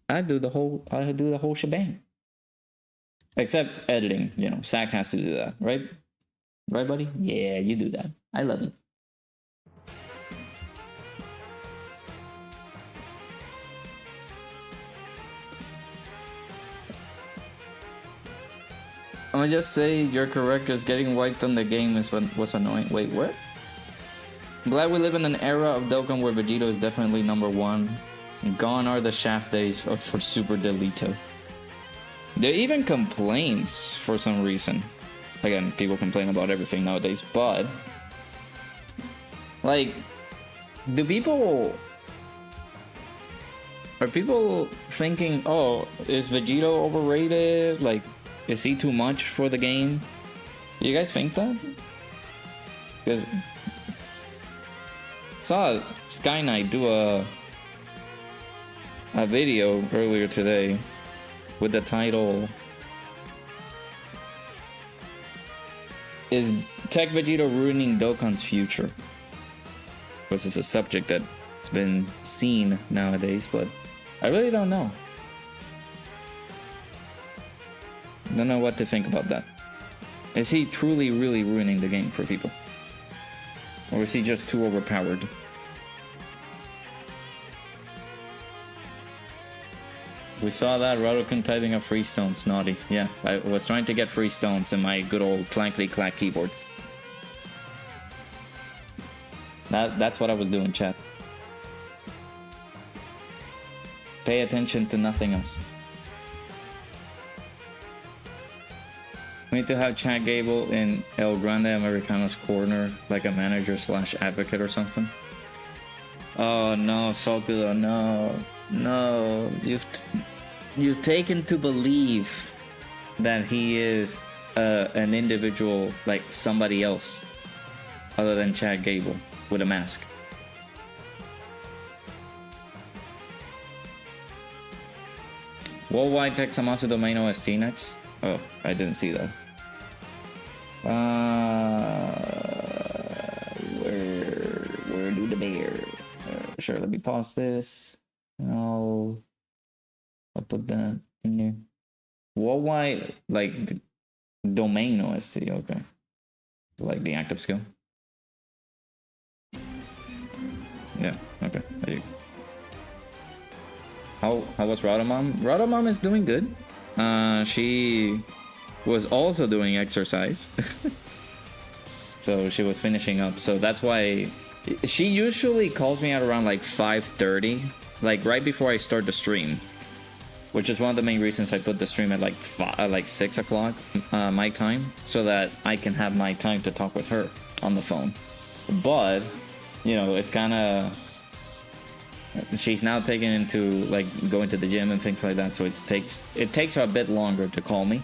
I do the whole shebang. Except editing, you know, Zach has to do that, right? Right, buddy? Yeah, you do that. I love it. I'm gonna just say you're correct, because getting wiped on the game is what was annoying. Wait, what? I'm glad we live in an era of Dokkan where Vegito is definitely #1. Gone are the shaft days for Super Delito. There even complaints for some reason. Again, people complain about everything nowadays, but like, are people thinking, oh, is Vegito overrated? Like, is he too much for the game? You guys think that? Because saw Sky Knight do a video earlier today with the title, "Is Tech Vegito ruining Dokkan's future?" This is a subject that's been seen nowadays, but I really don't know. Don't know what to think about that. Is he truly really ruining the game for people? Or is he just too overpowered? We saw that Radokan typing up free stones, naughty. Yeah, I was trying to get free stones in my good old clankly clack keyboard. That's what I was doing, chat. Pay attention to nothing else. We need to have Chad Gable in El Grande Americano's corner, like a manager / advocate or something. Oh no, Sulkudo, no. No, you've taken to believe that he is an individual, like somebody else other than Chad Gable with a mask. Worldwide Texamasu domain OST next. Oh, I didn't see that. Where do the bear? Sure, let me pause this. I'll put that in there. Worldwide, like, domain OST, okay. Like the active skill. Yeah, okay, there you go. How was Rodamom? Rodamom is doing good. She was also doing exercise. So she was finishing up. So that's why she usually calls me at around like 5:30, like right before I start the stream. Which is one of the main reasons I put the stream at like 6 o'clock my time, so that I can have my time to talk with her on the phone. But, you know, it's kind of... She's now taken into like going to the gym and things like that, so it takes her a bit longer to call me.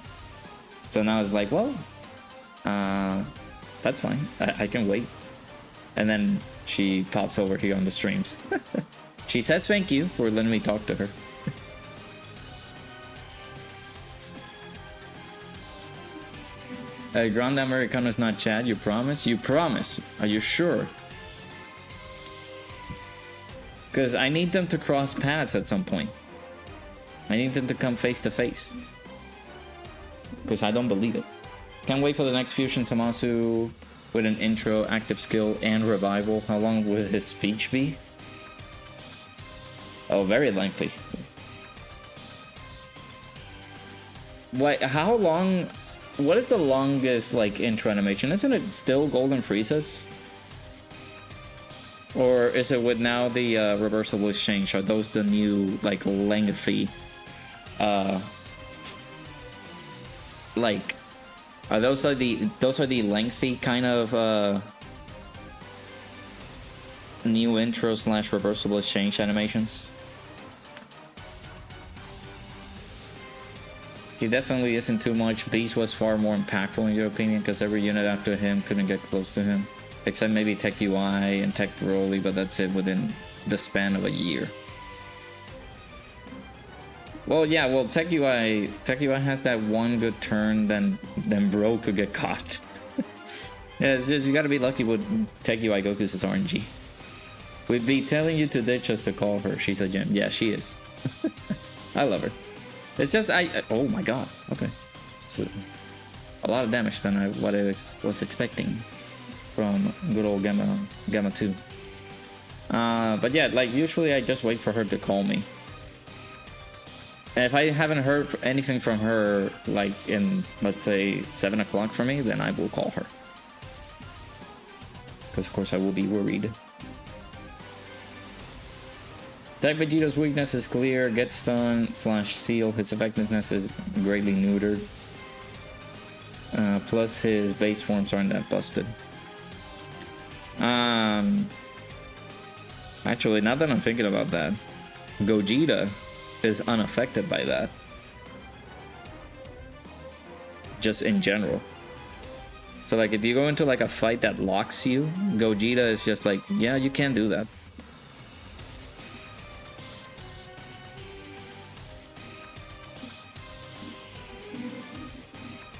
So now it's like, well, that's fine. I can wait. And then she pops over here on the streams. She says thank you for letting me talk to her. Grande Americano is not Chad, you promise? You promise? Are you sure? Because I need them to cross paths at some point. I need them to come face to face. Because I don't believe it. Can't wait for the next Fusion Samasu with an intro, active skill, and revival. How long will his speech be? Oh, very lengthy. What? How long? What is the longest like intro animation? Isn't it still Golden Frieza's? Or is it with now the reversible exchange? Are those the new like lengthy? Like, are those the lengthy kind of new intro / reversible exchange animations? He definitely isn't too much. Beast was far more impactful in your opinion, because every unit after him couldn't get close to him. Except maybe Tech UI and Tech Broly, but that's it within the span of a year. Well, yeah, well, Tech UI has that one good turn, then Bro could get caught. Yeah, it's just, you gotta be lucky with Tech UI Goku's RNG. We'd be telling you to ditch us to call her. She's a gem. Yeah, she is. I love her. It's just, oh my god, okay. So, a lot of damage than what I was expecting from good old Gamma 2. But yeah, like usually I just wait for her to call me. And if I haven't heard anything from her, like in, let's say, 7 o'clock for me, then I will call her. Because of course I will be worried. Type Vegeto's weakness is clear, get stun / seal, his effectiveness is greatly neutered. Plus his base forms aren't that busted. Actually, now that I'm thinking about that, Gogeta is unaffected by that. Just in general. So like if you go into like a fight that locks you, Gogeta is just like, yeah, you can do that.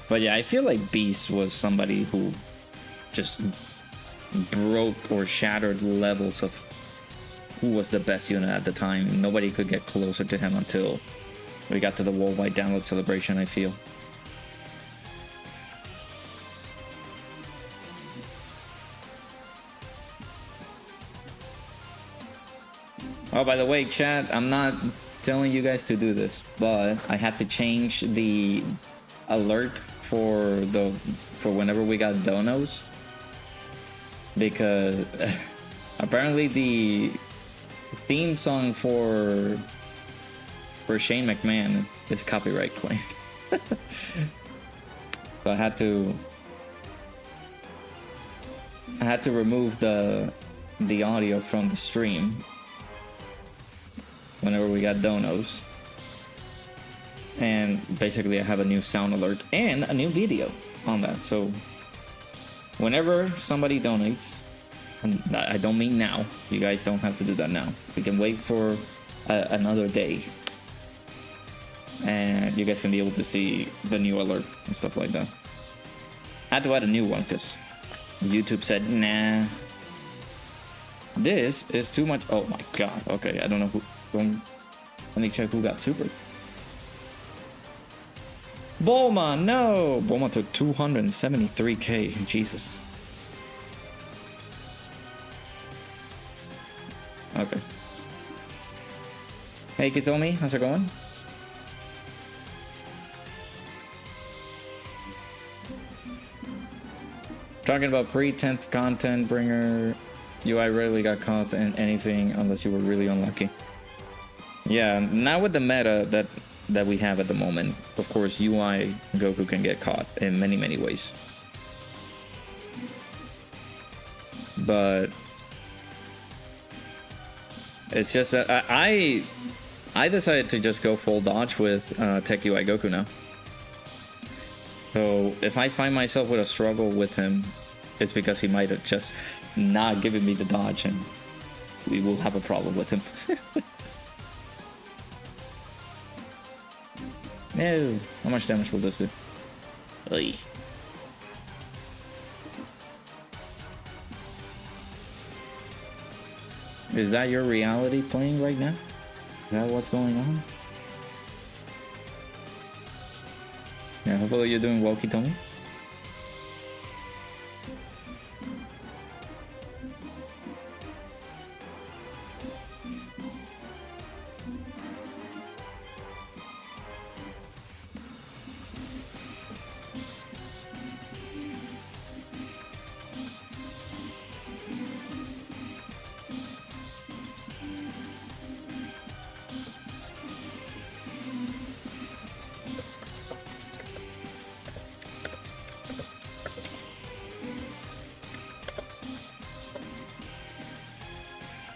But yeah, I feel like Beast was somebody who just broke or shattered levels of who was the best unit at the time. Nobody could get closer to him until we got to the worldwide download celebration, I feel. Oh, by the way, chat, I'm not telling you guys to do this, but I had to change the alert for whenever we got donos, because apparently the theme song for Shane McMahon is copyright claim. So I had to remove the audio from the stream whenever we got donos. And basically I have a new sound alert and a new video on that. So whenever somebody donates, and I don't mean now, you guys don't have to do that now. We can wait for another day. And you guys can be able to see the new alert and stuff like that. I had to add a new one because YouTube said, nah, this is too much. Oh my god. Okay, I don't know who. Let me check who got super. Bulma, no! Bulma took 273k. Jesus. Okay. Hey Kitomi, how's it going? Talking about pre-10th content bringer, UI rarely got caught in anything unless you were really unlucky. Yeah, now with the meta that we have at the moment, of course UI Goku can get caught in many ways. But it's just that I decided to just go full dodge with Tech UI Goku now. So if I find myself with a struggle with him, it's because he might have just not given me the dodge, and we will have a problem with him. No, how much damage will this do? Oy. Is that your reality playing right now? Is that what's going on? Yeah, hopefully you're doing well, Kitomi.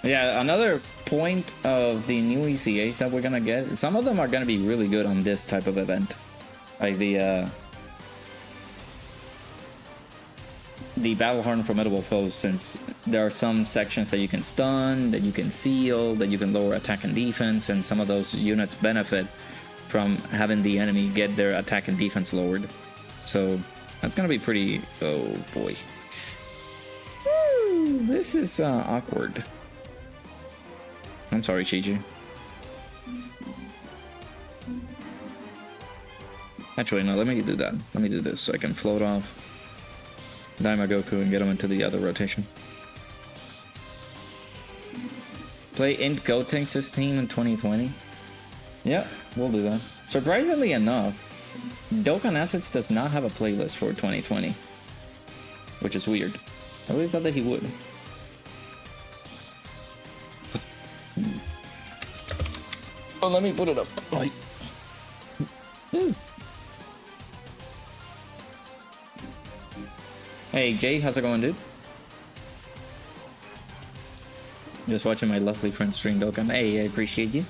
Yeah, another point of the new ECAs that we're gonna get, some of them are gonna be really good on this type of event. Like the Battle Hardened Formidable Foes, since there are some sections that you can stun, that you can seal, that you can lower attack and defense, and some of those units benefit from having the enemy get their attack and defense lowered. So that's gonna be pretty... oh boy. Woo, this is awkward. I'm sorry, Chi-Chi. Actually, no, let me do that. Let me do this so I can float off Daima Goku and get him into the other rotation. Play Int Gotenks' team in 2020? Yeah, we'll do that. Surprisingly enough, Dokkan Assets does not have a playlist for 2020, which is weird. I really thought that he would. Oh, let me put it up. Like, hey Jay, how's it going, dude? Just watching my lovely friend stream Dokkan. Hey, I appreciate you.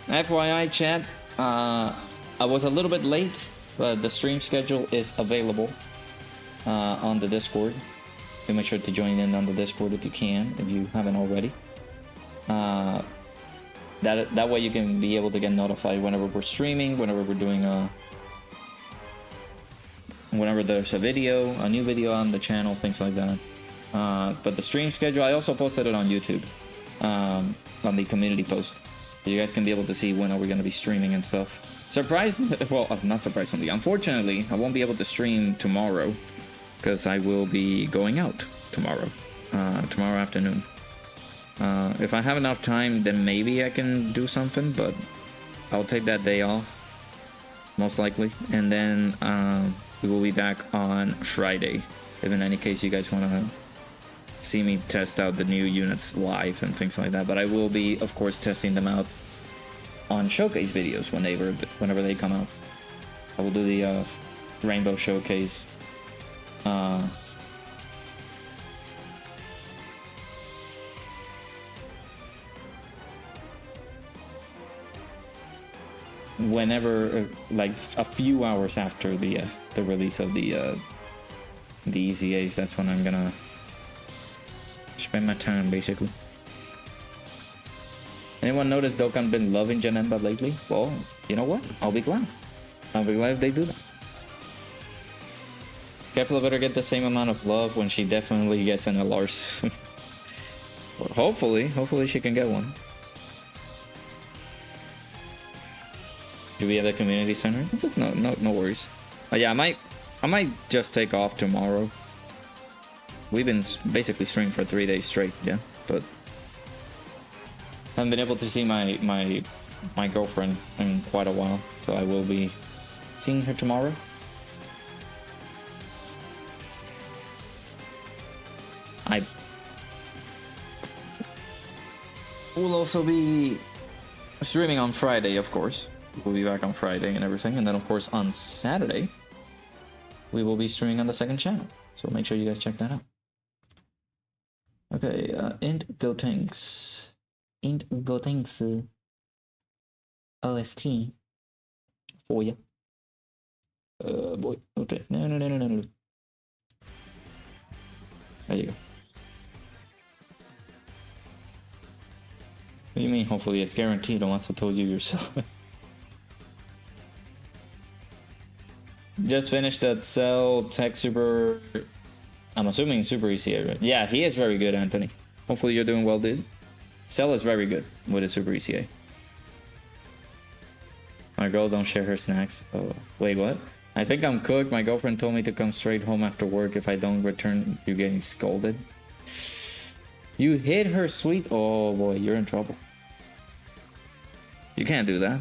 FYI, chat, I was a little bit late, but the stream schedule is available on the Discord. So make sure to join in on the Discord if you can, if you haven't already. That way you can be able to get notified whenever we're streaming, whenever we're doing whenever there's a new video on the channel, things like that. But the stream schedule, I also posted it on YouTube, on the community post. So you guys can be able to see when are we going to be streaming and stuff. Not surprisingly, unfortunately, I won't be able to stream tomorrow because I will be going out tomorrow afternoon. If I have enough time, then maybe I can do something, but I'll take that day off, most likely. And then we will be back on Friday, if in any case you guys want to see me test out the new units live and things like that. But I will be, of course, testing them out on showcase videos whenever they come out. I will do the Rainbow Showcase. Whenever, like a few hours after the release of the ECAs, that's when I'm gonna spend my time, basically. Anyone notice Dokkan been loving Janemba lately? Well, you know what? I'll be glad. I'll be glad if they do that. Kefla better get the same amount of love when she definitely gets an LRs. Or hopefully she can get one. Do we have the community center? No worries. Yeah, I might just take off tomorrow. We've been basically streaming for 3 days straight, yeah. But haven't been able to see my girlfriend in quite a while, so I will be seeing her tomorrow. I will also be streaming on Friday, of course. We'll be back on Friday and everything, and then of course on Saturday we will be streaming on the second channel. So make sure you guys check that out. Okay, int gotanks. Int gotanks. OST. For ya. Boy. Okay. No. There you go. What do you mean, hopefully? It's guaranteed. I also told you yourself. Just finished that Cell Tech Super. I'm assuming Super ECA, right? Yeah, he is very good, Anthony. Hopefully you're doing well, dude. Cell is very good with his Super ECA. My girl don't share her snacks. Oh, wait, what? I think I'm cooked. My girlfriend told me to come straight home after work. If I don't return, you're getting scolded. You hid her sweets. Oh boy, you're in trouble. You can't do that.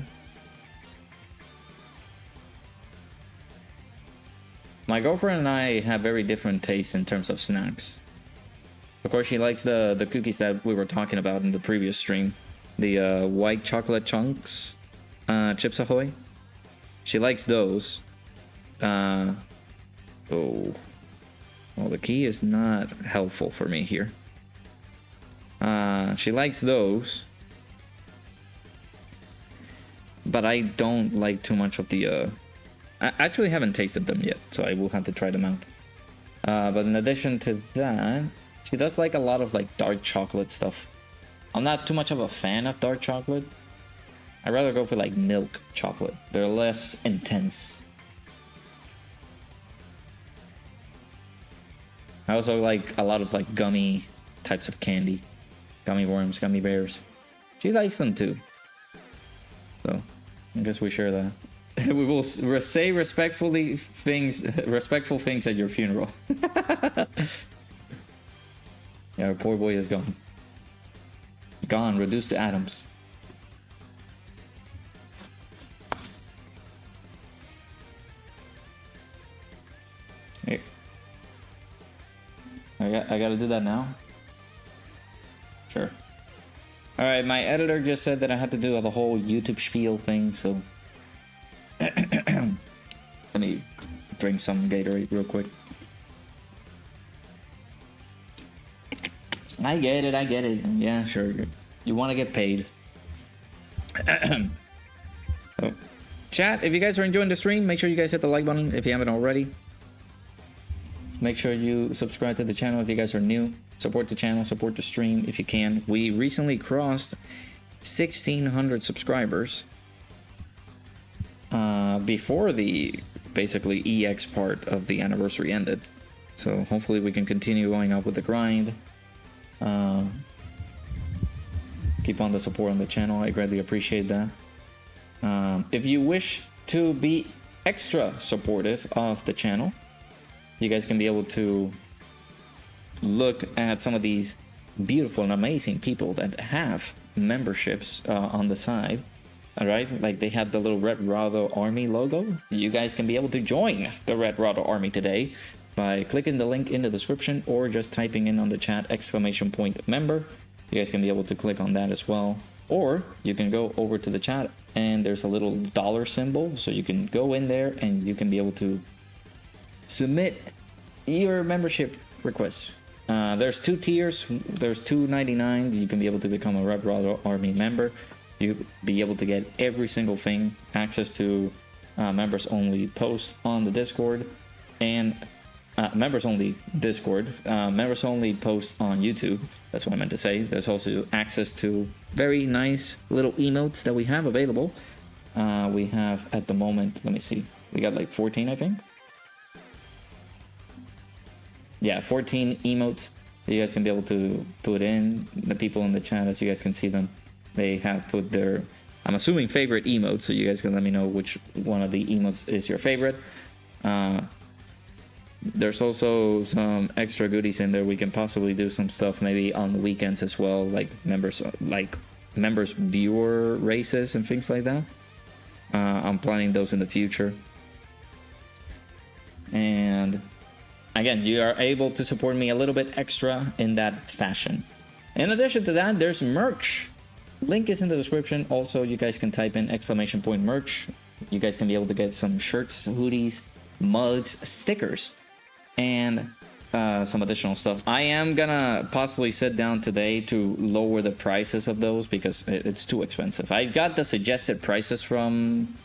My girlfriend and I have very different tastes in terms of snacks. Of course, she likes the cookies that we were talking about in the previous stream. The white chocolate chunks, Chips Ahoy. She likes those. Oh. Well, the key is not helpful for me here. She likes those. But I don't like too much of the... I actually haven't tasted them yet, so I will have to try them out. But in addition to that, she does like a lot of like dark chocolate stuff. I'm not too much of a fan of dark chocolate. I'd rather go for like milk chocolate. They're less intense. I also like a lot of like gummy types of candy. Gummy worms, gummy bears. She likes them too. So, I guess we share that. We will say respectful things at your funeral. Yeah, our poor boy is gone. Gone, reduced to atoms. Hey. I gotta do that now? Sure. Alright, my editor just said that I had to do the whole YouTube spiel thing, so... Let me drink some Gatorade real quick. I get it. Yeah, sure. You want to get paid. So, chat, if you guys are enjoying the stream, make sure you guys hit the like button if you haven't already. Make sure you subscribe to the channel if you guys are new. Support the channel, support the stream if you can. We recently crossed 1,600 subscribers. Before the basically EX part of the anniversary ended. So hopefully we can continue going up with the grind. Keep on the support on the channel. I greatly appreciate that. If you wish to be extra supportive of the channel, you guys can be able to look at some of these beautiful and amazing people that have memberships on the side. Alright, like they have the little Red Rado Army logo. You guys can be able to join the Red Rado Army today by clicking the link in the description or just typing in on the chat !member. You guys can be able to click on that as well. Or you can go over to the chat and there's a little dollar symbol. So you can go in there and you can be able to submit your membership request. There's two tiers. There's $2.99. You can be able to become a Red Rado Army member. You'll be able to get every single thing, access to members only posts on the Discord, and members only Discord, members only posts on YouTube. That's what I meant to say. There's also access to very nice little emotes that we have available. We have at the moment, let me see, we got like 14, I think. Yeah, 14 emotes that you guys can be able to put in. The people in the chat, as you guys can see them, they have put their, I'm assuming, favorite emotes, so you guys can let me know which one of the emotes is your favorite. There's also some extra goodies in there. We can possibly do some stuff maybe on the weekends as well, like members, like members viewer races and things like that. I'm planning those in the future. And again, you are able to support me a little bit extra in that fashion. In addition to that, there's merch. Link is in the description. Also, you guys can type in !merch. You guys can be able to get some shirts, hoodies, mugs, stickers, and some additional stuff. I am gonna possibly sit down today to lower the prices of those because it's too expensive. I got the suggested prices from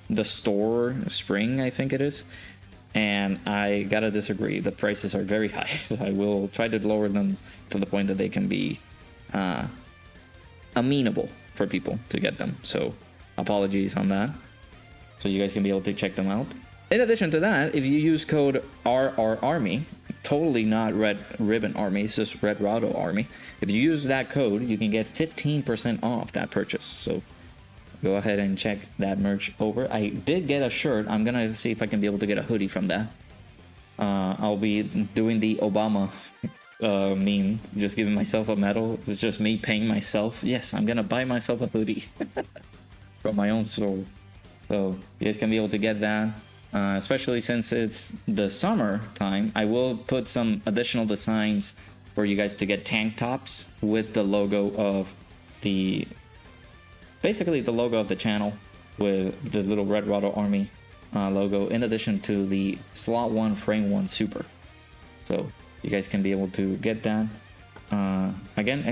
the store, Spring, I think it is, and I gotta disagree. The prices are very high. So I will try to lower them to the point that they can be amenable for people to get them. So apologies on that. So you guys can be able to check them out. In addition to that, if you use code RRARMY, totally not Red Ribbon Army, it's just Red Rado Army. If you use that code, you can get 15% off that purchase. So go ahead and check that merch over. I did get a shirt. I'm gonna see if I can be able to get a hoodie from that. I'll be doing the Obama meme, just giving myself a medal. It's just me paying myself. Yes, I'm gonna buy myself a hoodie from my own store. So you guys can be able to get that. Especially since it's the summer time, I will put some additional designs for you guys to get tank tops with the logo of the, basically the logo of the channel with the little Red Rado Army logo, in addition to the Slot 1 Frame 1 Super. So you guys can be able to get that. Again,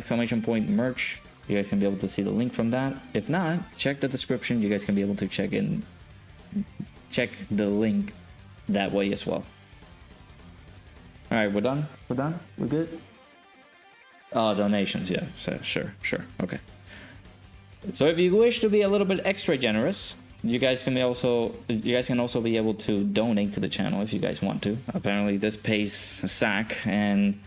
!merch. You guys can be able to see the link from that. If not, check the description. You guys can be able to check the link that way as well. All right, we're done. We're good. Oh, donations, yeah. So, sure. Okay. So if you wish to be a little bit extra generous, you guys can also be able to donate to the channel if you guys want to. Apparently, this pays Zach and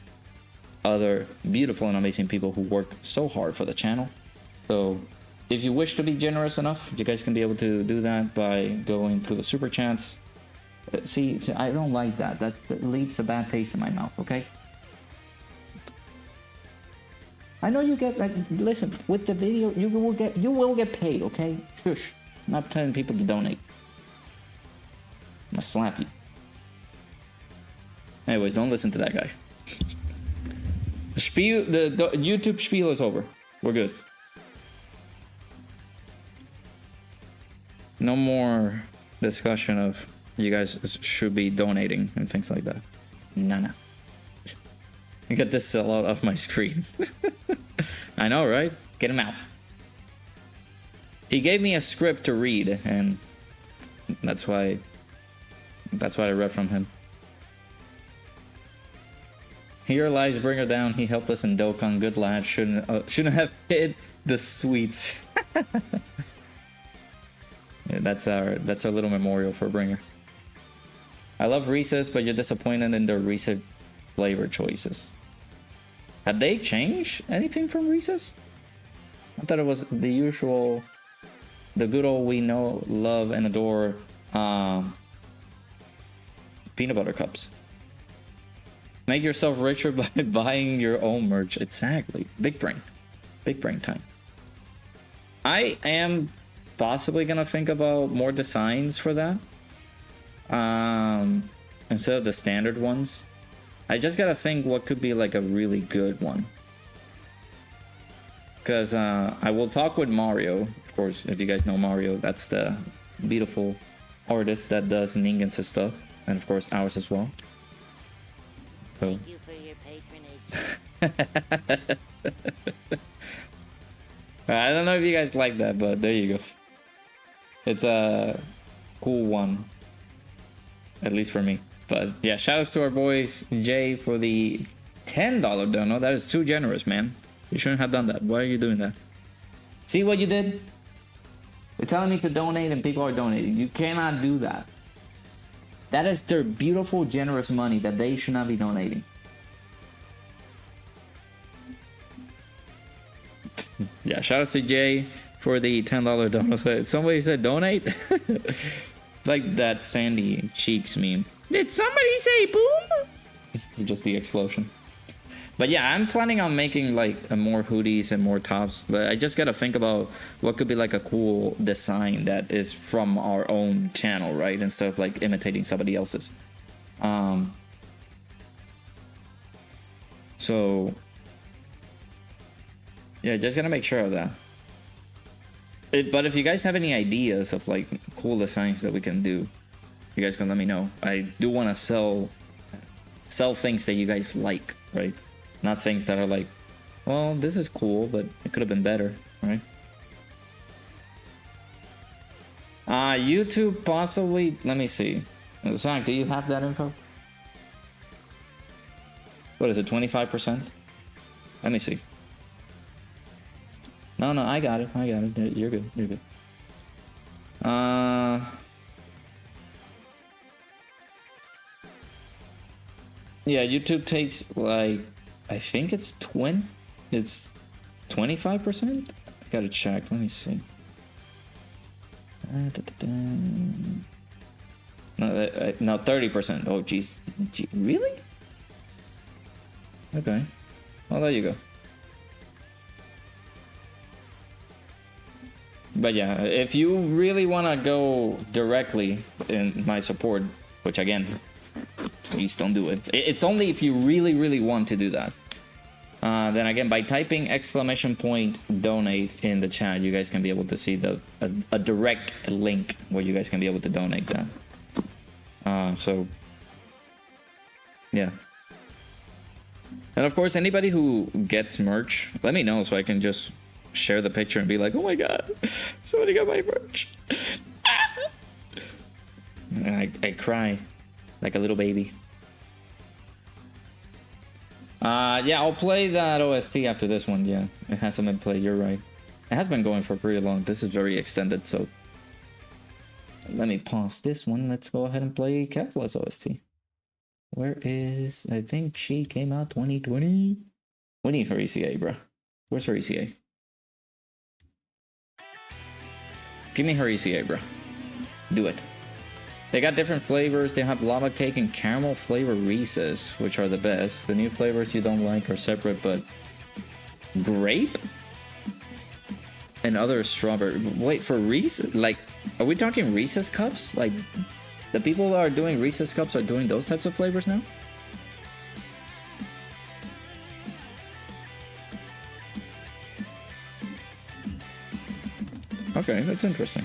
other beautiful and amazing people who work so hard for the channel. So if you wish to be generous enough, you guys can be able to do that by going through the super chats. See, I don't like that. That leaves a bad taste in my mouth, okay? I know you get, like, listen, with the video, you will get paid, okay? Shush. I'm not telling people to donate. I'm gonna slap you. Anyways, don't listen to that guy. The YouTube spiel is over. We're good. No more discussion of you guys should be donating and things like that. No. Get this sellout off my screen. I know, right? Get him out. He gave me a script to read, and that's why I read from him. Here lies Bringer down. He helped us in Dokkan. Good lad. Shouldn't have hid the sweets. Yeah, that's our little memorial for Bringer. I love Reese's, but you're disappointed in the Reese's flavor choices. Have they changed anything from Reese's? I thought it was the usual, the good old we know, love, and adore peanut butter cups. Make yourself richer by buying your own merch. Exactly. Big brain time. I am possibly gonna think about more designs for that. Instead of the standard ones. I just gotta think what could be like a really good one. Because I will talk with Mario. Of course, if you guys know Mario, that's the beautiful artist that does Ningen's stuff. And of course, ours as well. So. Thank you for your patronage. I don't know if you guys like that, but there you go. It's a cool one. At least for me. But yeah, shoutouts to our boys Jay for the $10 dono. That is too generous, man. You shouldn't have done that. Why are you doing that? See what you did? You're telling me to donate and people are donating. You cannot do that. That is their beautiful, generous money that they should not be donating. Yeah, shoutouts to Jay for the $10 dono. Somebody said donate? Like that Sandy Cheeks meme. Did somebody say boom? Just the explosion. But yeah, I'm planning on making like more hoodies and more tops. But I just gotta think about what could be like a cool design that is from our own channel, right? Instead of like imitating somebody else's. So yeah, just gotta make sure of that. But if you guys have any ideas of like cool designs that we can do, you guys can let me know. I do want to sell things that you guys like, right? Not things that are like, well, this is cool, but it could have been better, right? YouTube possibly. Let me see. Zach, do you have that info? What is it, 25%? Let me see. No, I got it. You're good. Yeah, YouTube takes like, I think it's 25%? I gotta check, let me see. No, 30%. Oh, jeez. Really? Okay. Well, there you go. But yeah, if you really want to go directly in my support, which again, please don't do it. It's only if you really want to do that. Then again, by typing !donate in the chat, you guys can be able to see a direct link where you guys can be able to donate that. So yeah. And of course, anybody who gets merch, let me know so I can just share the picture and be like, oh my god, somebody got my merch. And I cry like a little baby. Yeah, I'll play that OST after this one. Yeah, it hasn't been played, you're right. It has been going for pretty long. This is very extended, so let me pause this one. Let's go ahead and play Capitalize OST. Where is... I think she came out 2020. We need her ECA, bro. Where's her ECA? Give me her ECA, bro. Do it. They got different flavors. They have lava cake and caramel flavor Reese's, which are the best. The new flavors you don't like are separate, but grape and other strawberry. Wait, for Reese's? Like, are we talking Reese's cups? Like, the people that are doing Reese's cups are doing those types of flavors now? Okay, that's interesting.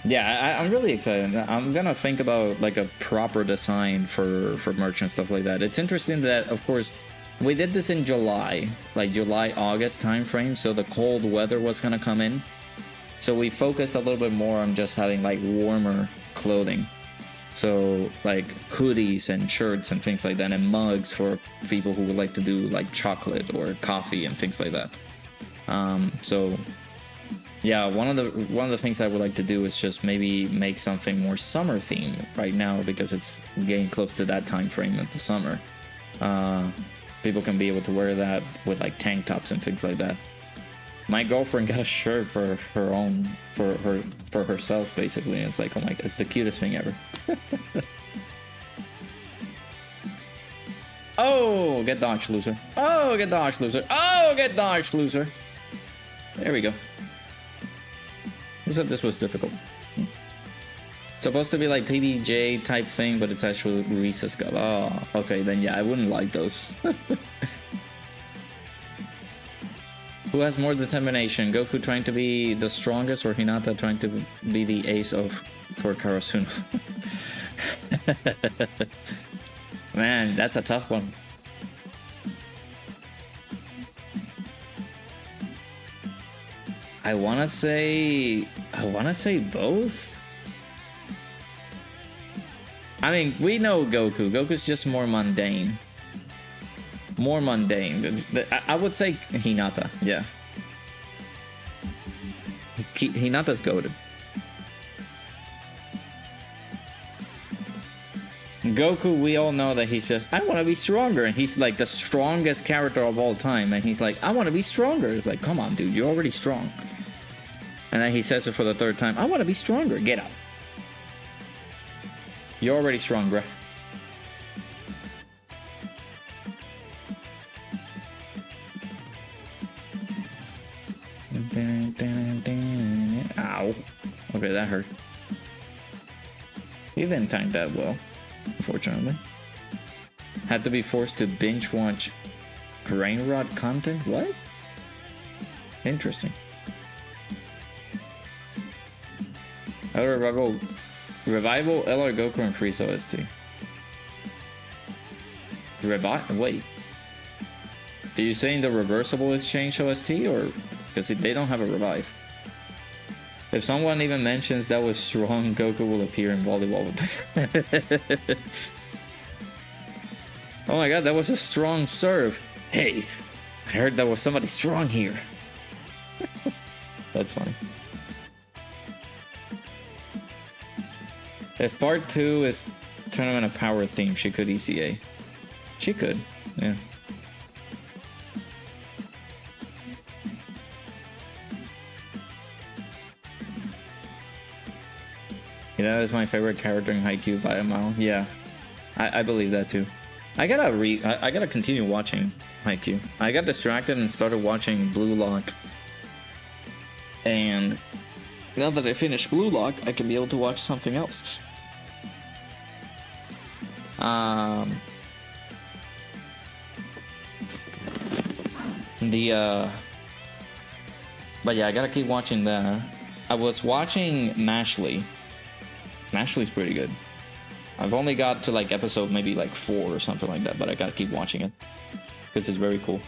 Yeah, I'm really excited. I'm gonna think about like a proper design for merch and stuff like that. It's interesting that, of course, we did this in July, like July-August time frame, so the cold weather was gonna come in. So we focused a little bit more on just having like warmer clothing. So like hoodies and shirts and things like that, and mugs for people who would like to do like chocolate or coffee and things like that. So yeah, one of the things I would like to do is just maybe make something more summer themed right now, because it's getting close to that time frame of the summer. People can be able to wear that with like tank tops and things like that. My girlfriend got a shirt for her own, for herself basically, and it's like, oh my god, it's the cutest thing ever. Oh, get dodged, loser. Oh, get dodged, loser. Oh, get dodged, loser. There we go. Who said this was difficult? It's supposed to be like PBJ type thing, but it's actually Reese's cup. Oh, okay, then yeah, I wouldn't like those. Who has more determination? Goku trying to be the strongest, or Hinata trying to be the ace for Karasuno? Man, that's a tough one. I wanna say both. I mean, we know Goku. Goku's just more mundane. More mundane. I would say Hinata, yeah. Hinata's goated. Goku, we all know that he's just, I want to be stronger, and he's like the strongest character of all time, and he's like, I want to be stronger. It's like, come on, dude, you're already strong. And then he says it for the third time, I want to be stronger, get out. You're already strong, bruh. Ow. Okay, that hurt. He didn't tank that well, unfortunately. Had to be forced to binge watch Brain Rot content? What? Interesting. Revival LR Goku and Freeze OST. Wait. Are you saying the reversible is changed OST, or because they don't have a revive? If someone even mentions that was strong, Goku will appear in volleyball with them. Oh my god, that was a strong serve. Hey, I heard there was somebody strong here. That's funny. If part 2 is Tournament of Power theme, she could ECA. She could, yeah. Yeah, that is my favorite character in Haikyuu by a mile. Yeah, I believe that too. I gotta continue watching Haikyuu. I got distracted and started watching Blue Lock. And now that I finished Blue Lock, I can be able to watch something else. But yeah, I gotta keep watching that. I was watching Mashley. Mashley's pretty good. I've only got to like episode maybe like 4 or something like that, but I gotta keep watching it because it's very cool.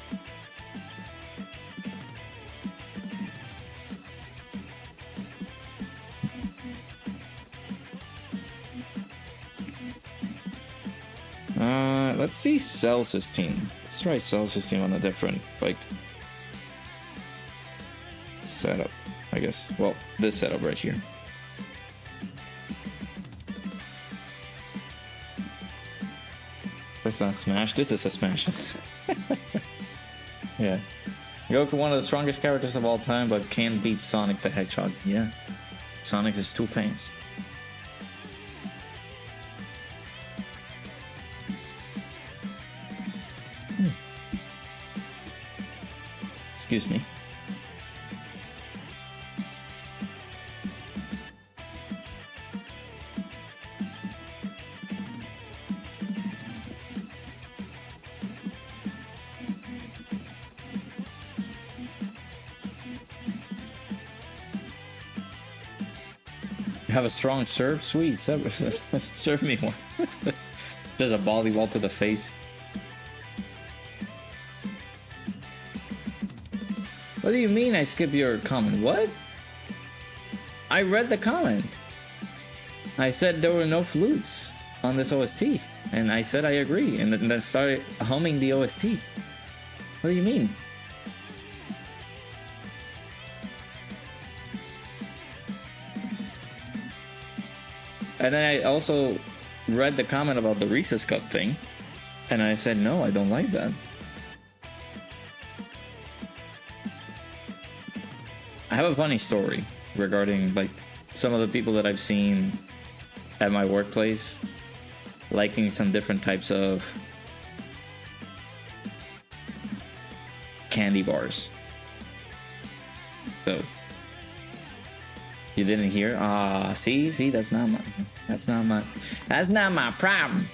Let's see Cell's team. Let's try Cell's team on a different like setup, I guess. Well, this setup right here. That's not Smash. This is a Smash. Yeah. Goku, one of the strongest characters of all time, but can't beat Sonic the Hedgehog. Yeah. Sonic is too famous. Excuse me. Have a strong serve? Sweet. Serve me one. Just a volleyball to the face. What do you mean I skipped your comment? What? I read the comment. I said there were no flutes on this OST. And I said I agree. And then started humming the OST. What do you mean? And then I also read the comment about the Reese's Cup thing. And I said, no, I don't like that. I have a funny story regarding like some of the people that I've seen at my workplace liking some different types of candy bars. So you didn't hear? See, that's not my problem.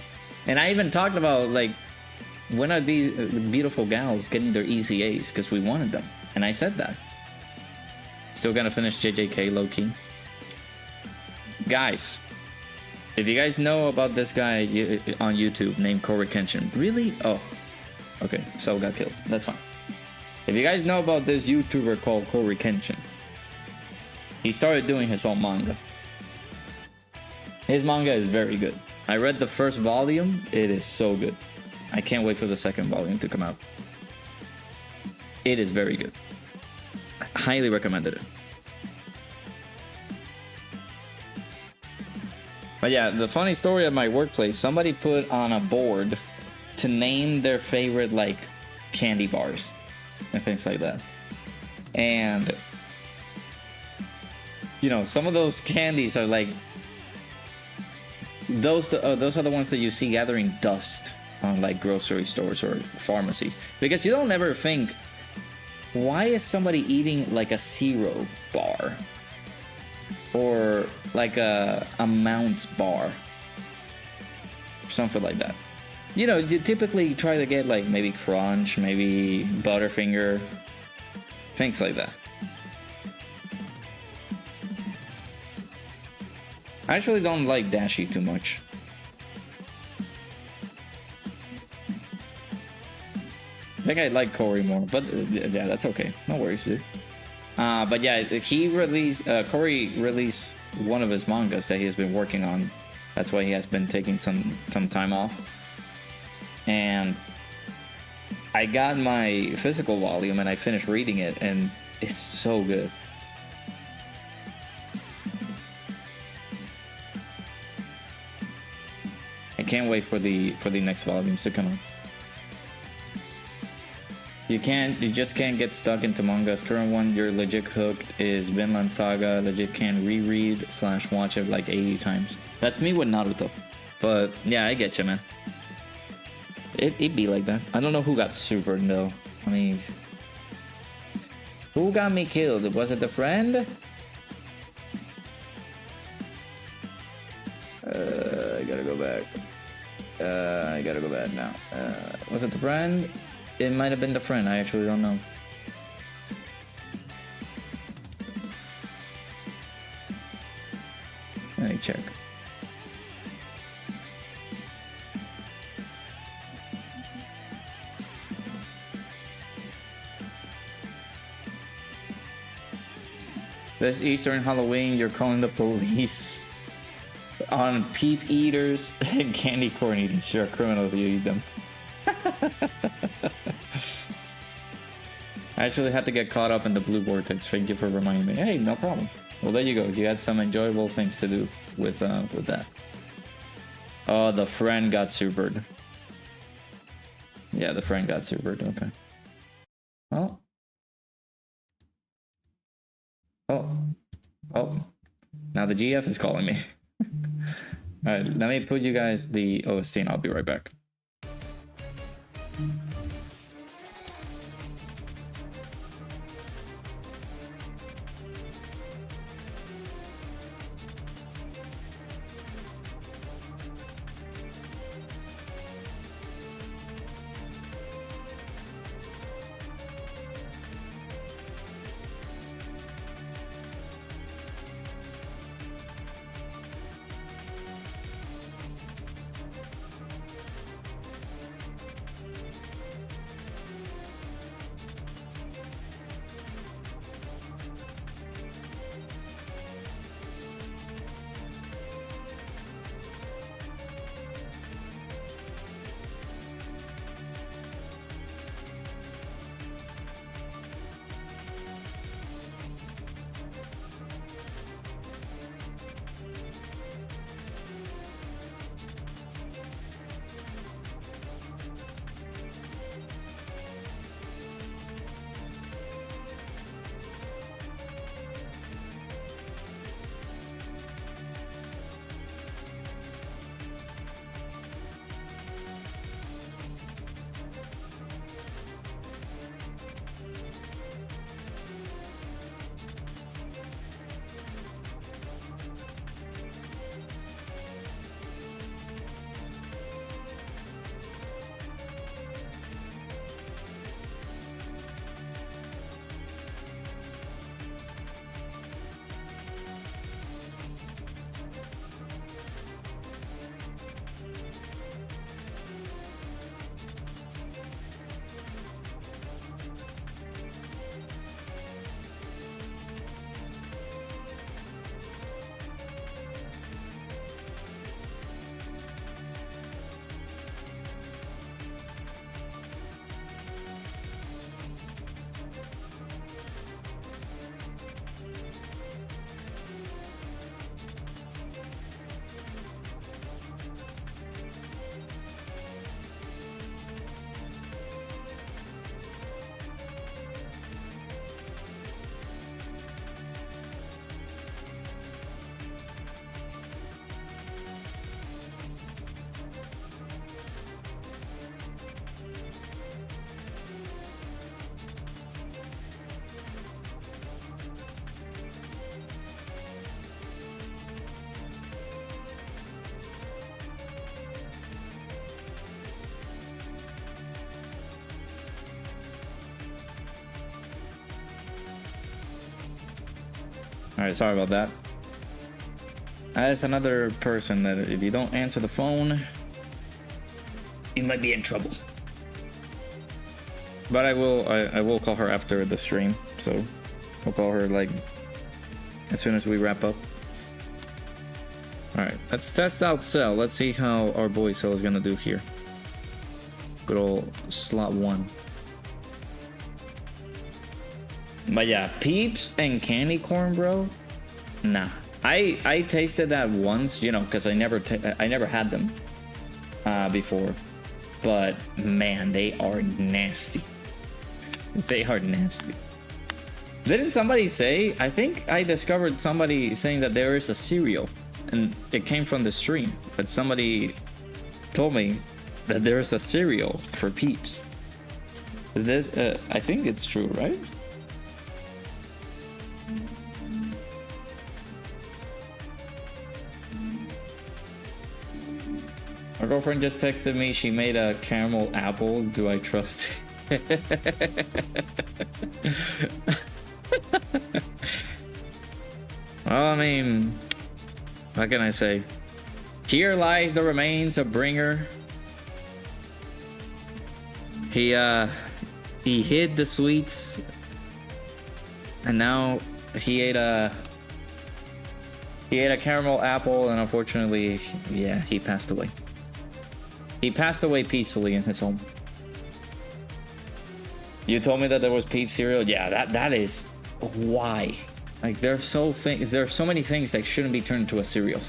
And I even talked about like when are these beautiful gals getting their ECAs because we wanted them, and I said that. Still gonna finish JJK low-key. Guys, if you guys know about this guy on YouTube named Corey Kenshin, really? Oh, okay, Cell got killed. That's fine. If you guys know about this YouTuber called Corey Kenshin, he started doing his own manga. His manga is very good. I read the first volume. It is so good. I can't wait for the second volume to come out. It is very good. I highly recommended it. But yeah, the funny story at my workplace, somebody put on a board to name their favorite like candy bars and things like that. And you know, some of those candies are like those are the ones that you see gathering dust on like grocery stores or pharmacies, because you don't ever think, why is somebody eating like a zero bar or like a Mount bar, something like that. You know, you typically try to get like maybe Crunch, maybe Butterfinger, things like that. I actually don't like Dashi too much. I think I like Corey more, but yeah, that's okay. No worries, dude. But yeah, Corey released one of his mangas that he has been working on. That's why he has been taking some time off. And I got my physical volume and I finished reading it, and it's so good. I can't wait for the next volumes to come out. You just can't get stuck into mangas. Current one you're legit hooked is Vinland Saga. Legit can reread / watch it like 80 times. That's me with Naruto. But yeah, I get you, man. It'd be like that. I don't know who got supered though. I mean, who got me killed? Was it the friend? I gotta go back. I gotta go back now. Was it the friend? It might have been the friend. I actually don't know. Let me check. This Easter and Halloween, you're calling the police on peep eaters and candy corn eaters. You're a criminal if you eat them. I actually had to get caught up in the blue vortex. Thank you for reminding me. Hey, no problem. Well, there you go. You had some enjoyable things to do with that. Oh, the friend got supered. Yeah, the friend got supered. Okay. Oh. Oh. Now the GF is calling me. Alright, let me put you guys the OST and I'll be right back. Alright, sorry about that. That's another person that if you don't answer the phone, you might be in trouble. But I will call her after the stream, so I'll call her like as soon as we wrap up. Alright, let's test out Cell. Let's see how our boy Cell is gonna do here. Good old slot 1. But yeah, Peeps and candy corn, bro. Nah, I tasted that once, you know, because I never had them before. But man, they are nasty. They are nasty. Didn't somebody say? I think I discovered somebody saying that there is a cereal, and it came from the stream. But somebody told me that there is a cereal for Peeps. Is this? I think it's true, right? My girlfriend just texted me. She made a caramel apple. Do I trust it? Well, I mean, what can I say? Here lies the remains of Bringer. He hid the sweets, and now he ate a caramel apple, and unfortunately, yeah, he passed away. He passed away peacefully in his home. You told me that there was Peeps cereal. Yeah, that is why. Like there are so many things that shouldn't be turned into a cereal.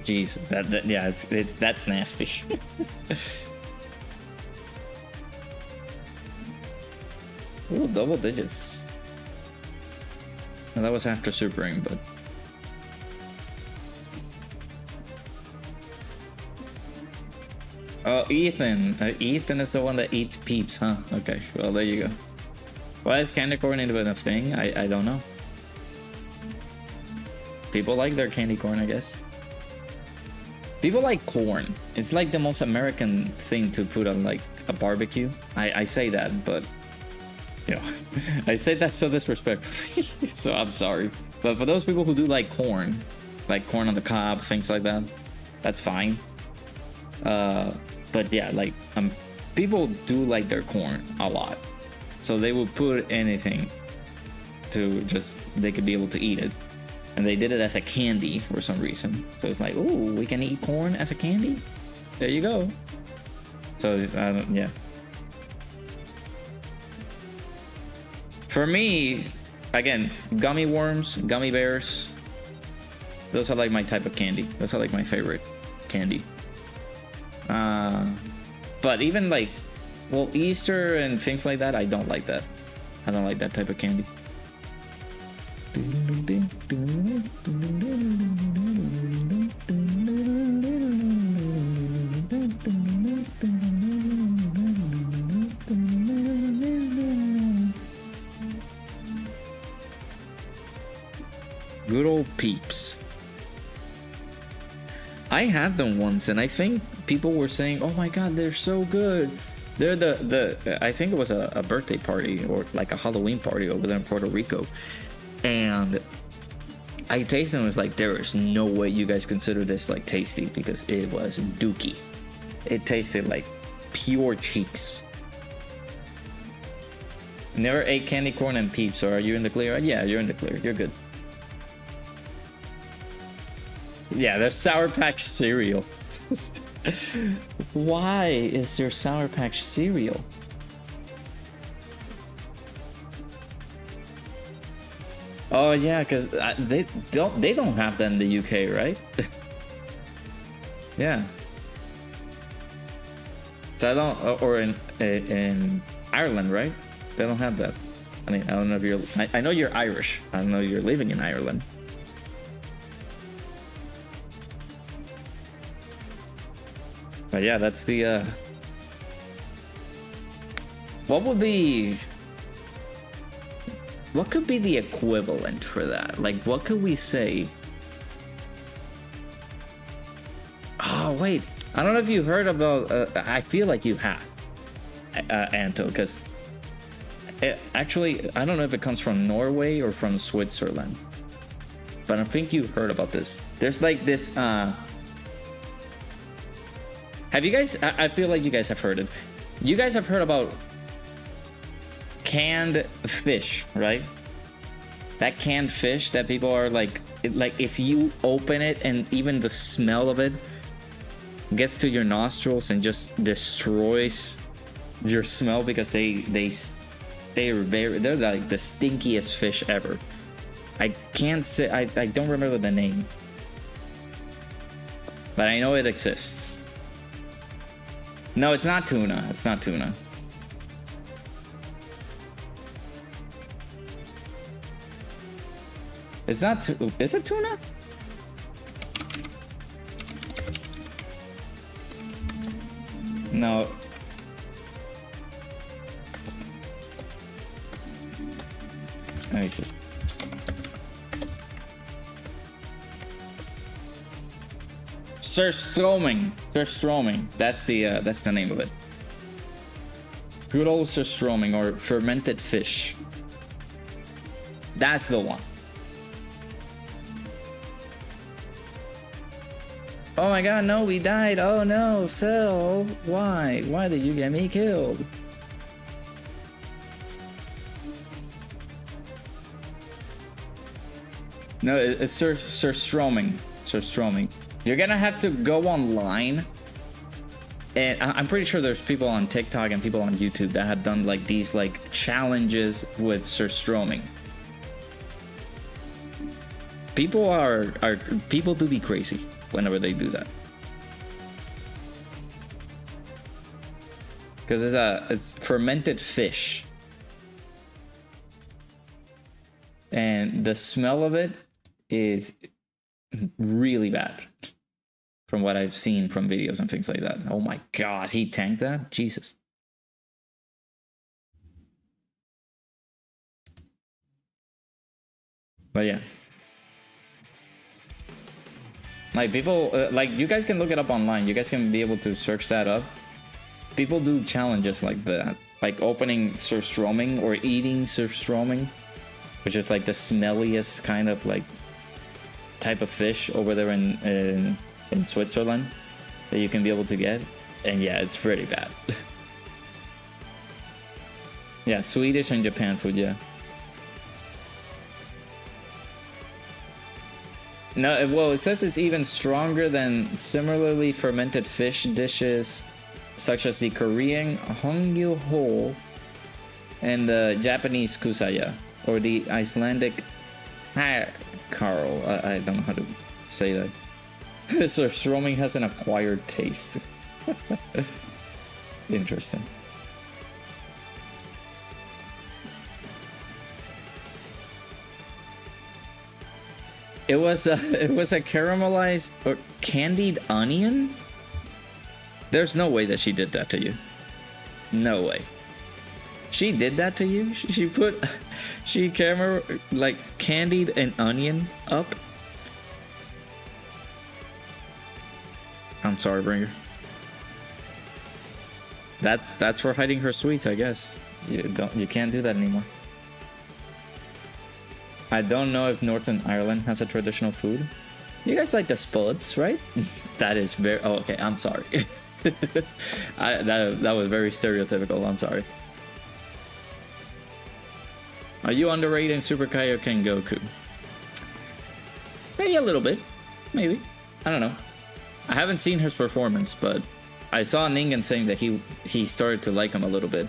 Jeez, yeah, that's nasty. Ooh, double digits. And that was after supering, but oh, Ethan. Ethan is the one that eats Peeps, huh? Okay, well there you go. Why is candy corn even a thing? I don't know. People like their candy corn, I guess. People like corn. It's like the most American thing to put on like a barbecue. I say that, but you know, I say that so disrespectfully. So I'm sorry. But for those people who do like corn on the cob, things like that, that's fine. But yeah, like people do like their corn a lot, so they will put anything to just they could be able to eat it. And they did it as a candy for some reason. So it's like, ooh, we can eat corn as a candy? There you go. So, yeah. For me, again, gummy worms, gummy bears, those are like my type of candy. Those are like my favorite candy. But even like, well, Easter and things like that, I don't like that. I don't like that type of candy. Good old Peeps. I had them once, and I think people were saying, "Oh my God, they're so good." They're the I think it was a birthday party or like a Halloween party over there in Puerto Rico. And I tasted it and was like, there is no way you guys consider this like tasty, because it was dookie. It tasted like pure cheeks. Never ate candy corn and Peeps, so are you in the clear? Yeah, you're in the clear. You're good. Yeah, there's Sour Patch cereal. Why is there Sour Patch cereal? Oh yeah, because they don't have that in the UK, right? Yeah. So I don't, or in Ireland, right? They don't have that. I mean, I don't know if you're. I know you're Irish. I don't know if you're living in Ireland. But yeah, that's the What would be... What could be the equivalent for that? Like, what could we say? Oh, wait. I don't know if you heard about... I feel like you have, Anto, because... Actually, I don't know if it comes from Norway or from Switzerland. But I think you heard about this. There's like this... Have you guys... I feel like you guys have heard it. You guys have heard about... canned fish, right? That canned fish that people are like if you open it and even the smell of it gets to your nostrils and just destroys your smell because they're like the stinkiest fish ever. I can't say I don't remember the name, but I know it exists. No, it's not tuna. It's not tuna. It's not is it tuna? No. Let me see. Surströmming. Surströmming. That's the name of it. Good old surströmming, or fermented fish. That's the one. Oh my god, no, we died. Oh no, Cell. Why? Why did you get me killed? No, it's surströmming. Surströmming. You're gonna have to go online. And I'm pretty sure there's people on TikTok and people on YouTube that have done like these like challenges with surströmming. People do be crazy whenever they do that, because it's fermented fish, and the smell of it is really bad from what I've seen from videos and things like that. Oh my god, he tanked that? Jesus. But yeah, like people, like you guys can look it up online. You guys can be able to search that up. People do challenges like that, like opening surströmming or eating surströmming, which is like the smelliest kind of like type of fish over there in Switzerland that you can be able to get. And yeah, it's pretty bad. Yeah, Swedish and Japan food, yeah. No, well, it says it's even stronger than similarly fermented fish dishes such as the Korean hongyu-ho and the Japanese kusaya, or the Icelandic Carl. I don't know how to say that. Surströmming has an acquired taste. Interesting. It was a caramelized or candied onion. There's no way that she did that to you. No way. She did that to you? She candied an onion up? I'm sorry, Bringer. That's for hiding her sweets, I guess. You can't do that anymore. I don't know if Northern Ireland has a traditional food. You guys like the spuds, right? That is very... Oh, okay, I'm sorry. That was very stereotypical, I'm sorry. Are you underrating Super Kaioken Goku? Maybe a little bit. Maybe. I don't know. I haven't seen his performance, but I saw Ningen saying that he started to like him a little bit.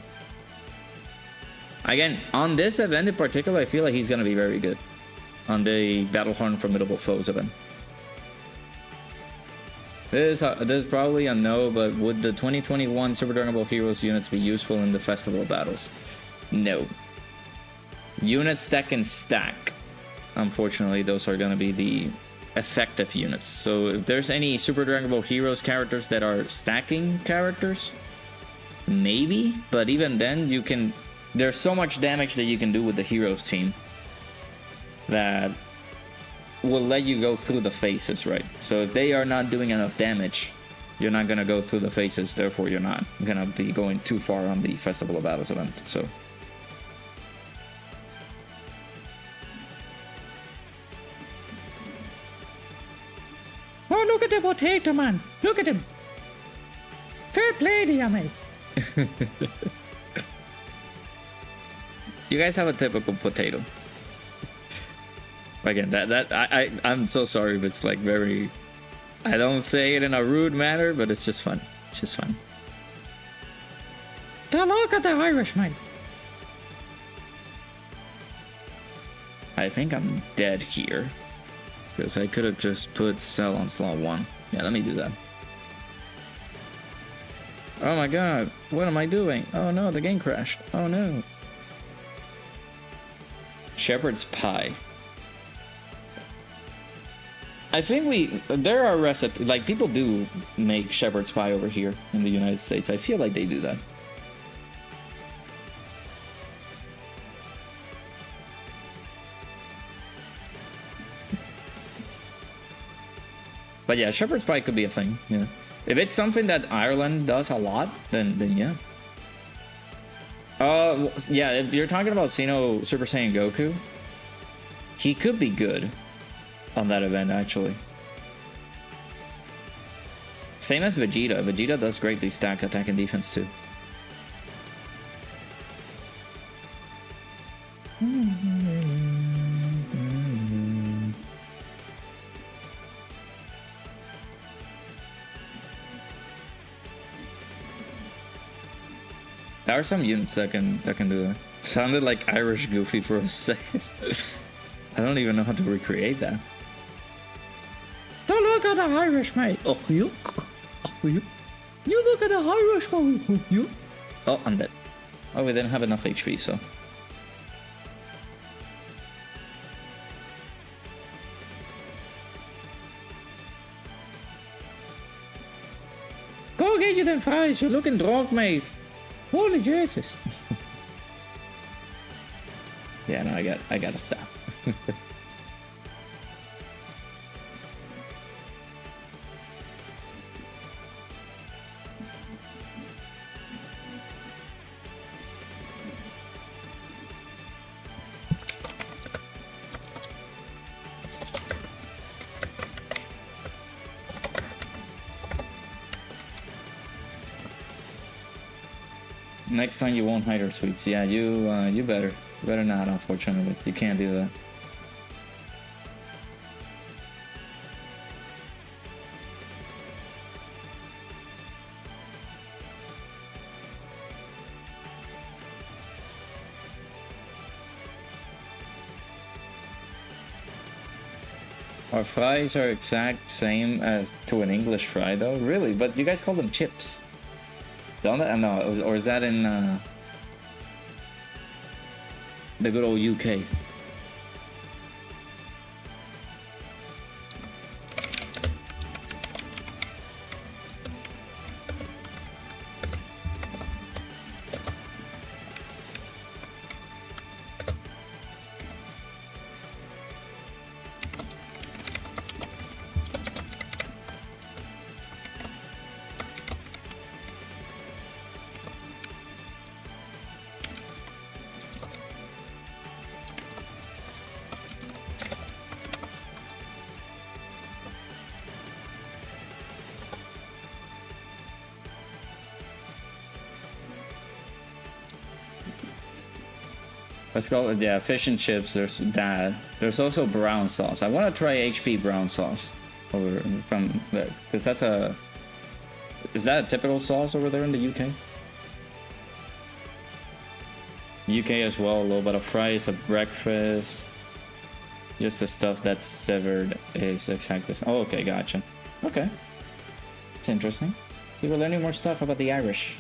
Again, on this event in particular, I feel like he's going to be very good. On the Battlehorn Formidable Foes event. This is probably a no, but would the 2021 Super Dragon Ball Heroes units be useful in the festival battles? No. Units that can stack. Unfortunately, those are going to be the effective units. So if there's any Super Dragon Ball Heroes characters that are stacking characters, maybe, but even then you can, there's so much damage that you can do with the heroes team that will let you go through the phases, right? So if they are not doing enough damage, you're not gonna go through the phases, therefore you're not gonna be going too far on the Festival of Battles event. So oh, look at the potato man, look at him. Fair play to you, mate. You guys have a typical potato. Again, I'm so sorry, but it's like very, I don't say it in a rude manner, but it's just fun. It's just fun. Now look at the Irish, mate. I think I'm dead here. Because I could have just put Cell on slot 1. Yeah, let me do that. Oh my god, what am I doing? Oh no, the game crashed. Oh no. Shepherd's Pie. I think there are recipes, like people do make shepherd's pie over here in the United States. I feel like they do that. But yeah, shepherd's pie could be a thing, yeah. If it's something that Ireland does a lot, then yeah. Yeah, if you're talking about Xeno Super Saiyan Goku, he could be good on that event, actually. Same as Vegeta. Vegeta does greatly stack attack and defense too. There are some units that can do that. Sounded like Irish Goofy for a second. I don't even know how to recreate that. Don't look at the Irish, mate. Oh, you? Oh, you? You look at the Irish, oh, you? Oh, I'm dead. Oh, we didn't have enough HP, so. Go get you them fries. You're looking drunk, mate. Holy Jesus. Yeah, no, I gotta stop. Next time you won't hide her sweets. Yeah, you better not, unfortunately. You can't do that. Our fries are exact same as to an English fry though? Really? But you guys call them chips. Don't they? No, or is that in the good old UK? Let's go with, yeah, fish and chips. There's that. There's also brown sauce. I want to try HP brown sauce over from there, because that's a. Is that a typical sauce over there in the UK? UK as well. A little bit of fries, a breakfast. Just the stuff that's severed is exact. Oh, okay, gotcha. Okay, it's interesting. People learning more stuff about the Irish.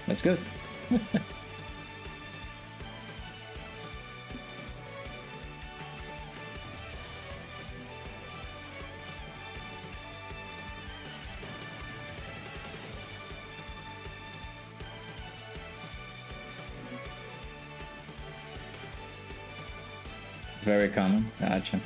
That's good. Very common. Gotcha.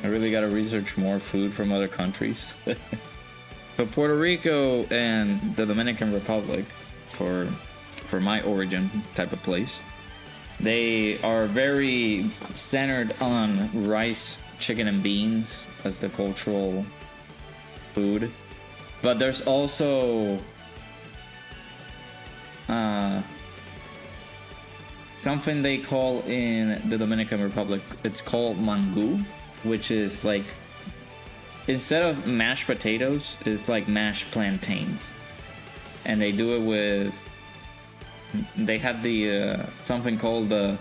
I really gotta research more food from other countries. But Puerto Rico and the Dominican Republic, for my origin type of place, they are very centered on rice, chicken, and beans as the cultural food. But there's also something they call in the Dominican Republic, it's called mango, which is like, instead of mashed potatoes, it's like mashed plantains. And they do it with, they have the something called the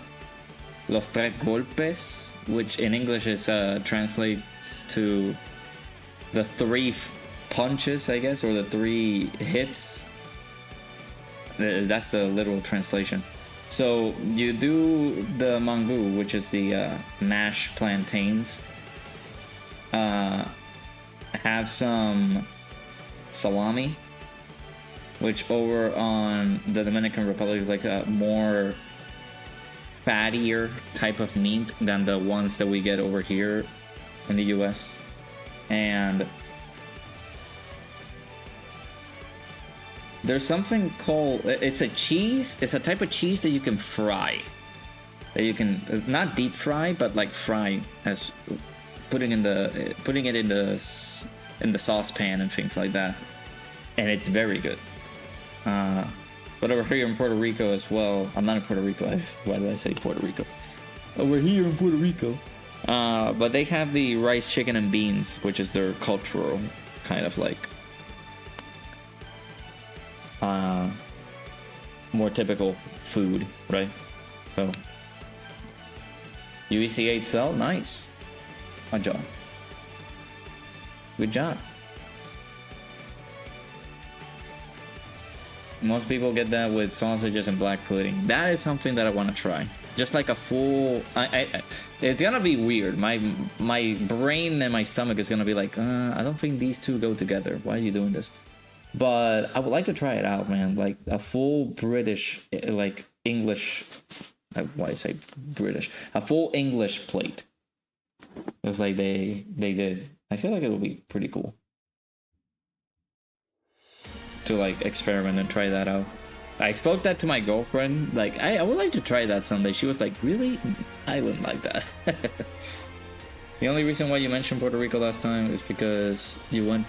los tres golpes, which in English is translates to the three punches, I guess, or the three hits. That's the literal translation. So you do the mango, which is the mashed plantains. Have some salami, which over on the Dominican Republic is like a more fattier type of meat than the ones that we get over here in the US. And there's something called, it's a cheese, it's a type of cheese that you can fry. That you can, not deep fry, but like fry, as putting it in the saucepan and things like that. And it's very good. But over here in Puerto Rico as well, I'm not in Puerto Rico, why did I say Puerto Rico? Over here in Puerto Rico. But they have the rice, chicken, and beans, which is their cultural kind of like more typical food, right? So UEC8 cell, nice. Good job. Good job. Most people get that with sausages and black pudding. That is something that I want to try. Just like a full, it's gonna be weird. My brain and my stomach is gonna be like, I don't think these two go together. Why are you doing this? But I would like to try it out, man. Like a full British, like English. Why I say British? A full English plate. It's like they did. I feel like it would be pretty cool to like experiment and try that out. I spoke that to my girlfriend. Like I would like to try that someday. She was like, really? I wouldn't like that. The only reason why you mentioned Puerto Rico last time is because you went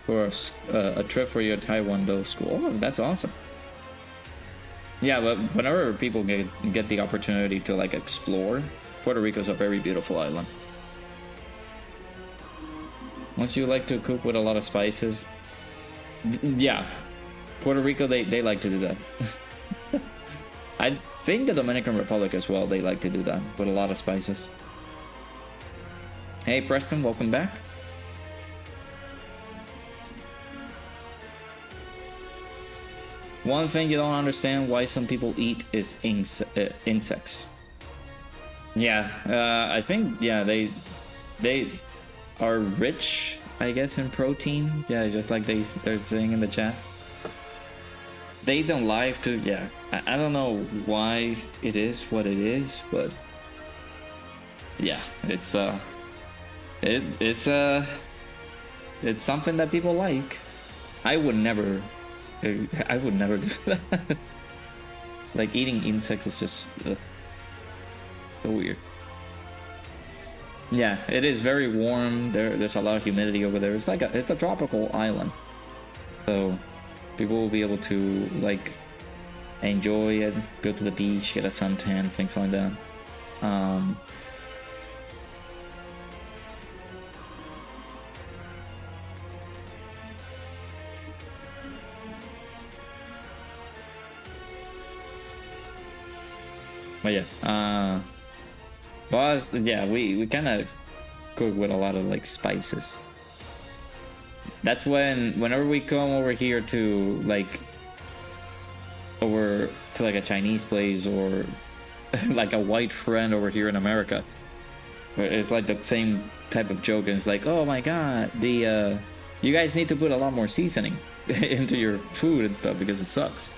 for a trip for your Taekwondo school. Oh, that's awesome. Yeah, but whenever people get the opportunity to like explore, Puerto Rico is a very beautiful island. Don't you like to cook with a lot of spices? Yeah, Puerto Rico, they like to do that. I think the Dominican Republic as well, they like to do that with a lot of spices. Hey Preston, welcome back. One thing you don't understand why some people eat is insects. Yeah, I think, yeah, they are rich, I guess, in protein. Yeah, just like they're saying in the chat. They eat them live too. Yeah, I don't know why it is what it is, but yeah, it's something that people like. I would never do that. Like eating insects is just so weird. Yeah, it is very warm. There's a lot of humidity over there. It's like it's a tropical island, so people will be able to like enjoy it, go to the beach, get a suntan, things like that. But yeah, boss. Yeah, we kind of cook with a lot of like spices. That's whenever we come over here to like over to like a Chinese place or like a white friend over here in America, it's like the same type of joke, and it's like, oh my god, the you guys need to put a lot more seasoning into your food and stuff because it sucks.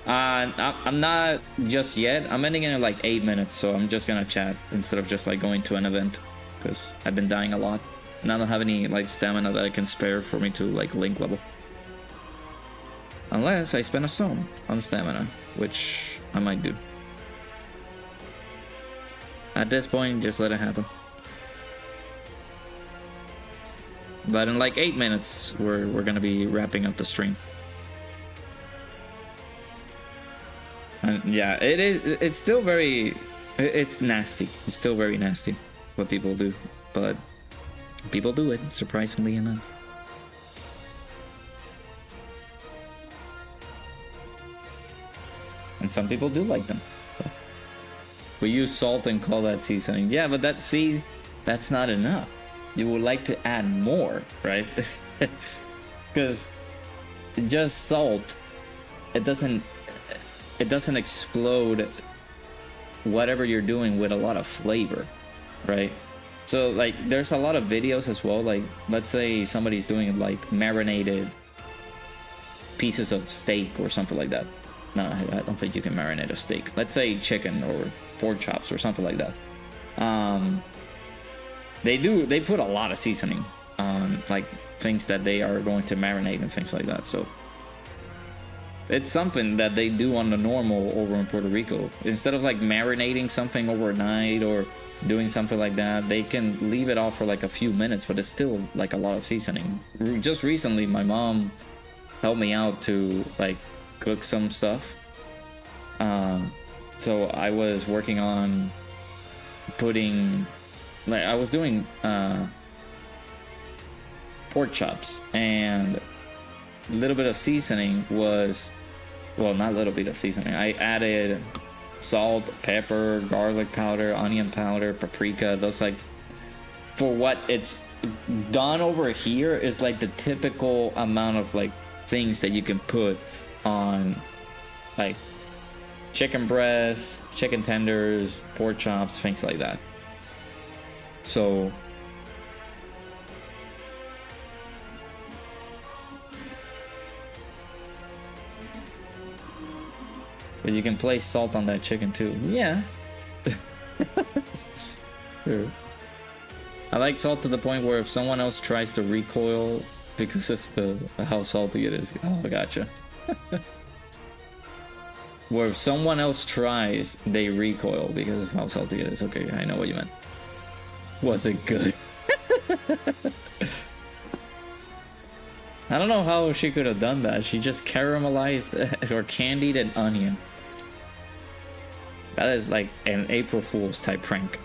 I'm not just yet. I'm ending in like 8 minutes, so I'm just gonna chat instead of just like going to an event because I've been dying a lot and I don't have any like stamina that I can spare for me to like link level, unless I spend a stone on stamina, which I might do. At this point, just let it happen. But in like 8 minutes, we're gonna be wrapping up the stream. And yeah, it's still very, it's nasty. It's still very nasty what people do, but people do it, surprisingly enough. And some people do like them. We use salt and call that seasoning. Yeah, but that's not enough. You would like to add more, right? Because just salt, it doesn't explode whatever you're doing with a lot of flavor, right? So like there's a lot of videos as well, like let's say somebody's doing like marinated pieces of steak or something like that. No, I don't think you can marinate a steak. Let's say chicken or pork chops or something like that. They put a lot of seasoning on like things that they are going to marinate and things like that. So it's something that they do on the normal over in Puerto Rico. Instead of like marinating something overnight or doing something like that, they can leave it off for like a few minutes, but it's still like a lot of seasoning. Just recently, my mom helped me out to like cook some stuff. So I was working on putting, like I was doing pork chops, and a little bit of seasoning was, well, not a little bit of seasoning. I added salt, pepper, garlic powder, onion powder, paprika. Those like, for what it's done over here is like the typical amount of like things that you can put on like chicken breasts, chicken tenders, pork chops, things like that. So but you can place salt on that chicken too. Yeah. Sure. I like salt to the point where if someone else tries to recoil because of how salty it is. Oh, gotcha. Where if someone else tries, they recoil because of how salty it is. Okay, I know what you meant. Was it good? I don't know how she could have done that. She just caramelized or candied an onion. That is like an April Fool's type prank.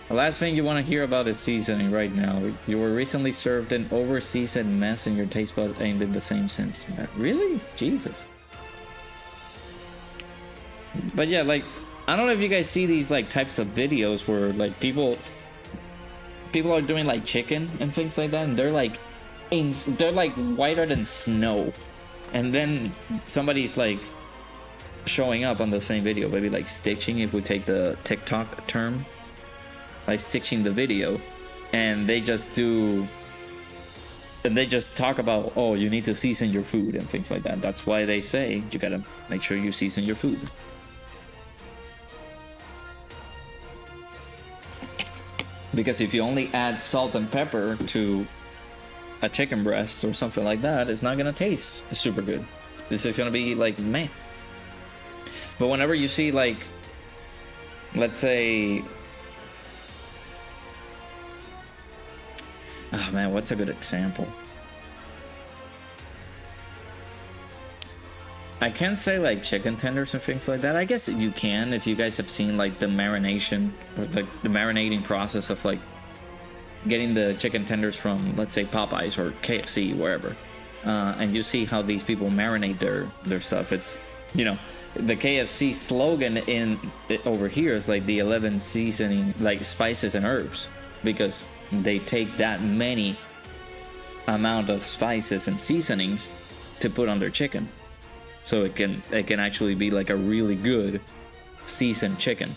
The last thing you want to hear about is seasoning right now. You were recently served an over-seasoned mess and your taste buds ain't been the same since. Really? Jesus. But yeah, like, I don't know if you guys see these like types of videos where like people are doing like chicken and things like that, and they're like whiter than snow. And then somebody's like showing up on the same video, maybe like stitching, if we take the TikTok term, like stitching the video, and they just talk about, oh, you need to season your food and things like that. That's why they say you gotta make sure you season your food. Because if you only add salt and pepper to a chicken breast or something like that, it's not gonna taste super good. This is gonna be like meh. But whenever you see like, let's say, oh man, what's a good example? I can't say like chicken tenders and things like that. I guess you can if you guys have seen like the marination or like the marinating process of like getting the chicken tenders from, let's say, Popeyes or KFC, wherever, and you see how these people marinate their stuff. It's, you know, the KFC slogan over here is like the 11 seasoning, like spices and herbs, because they take that many amount of spices and seasonings to put on their chicken, so it can actually be like a really good seasoned chicken.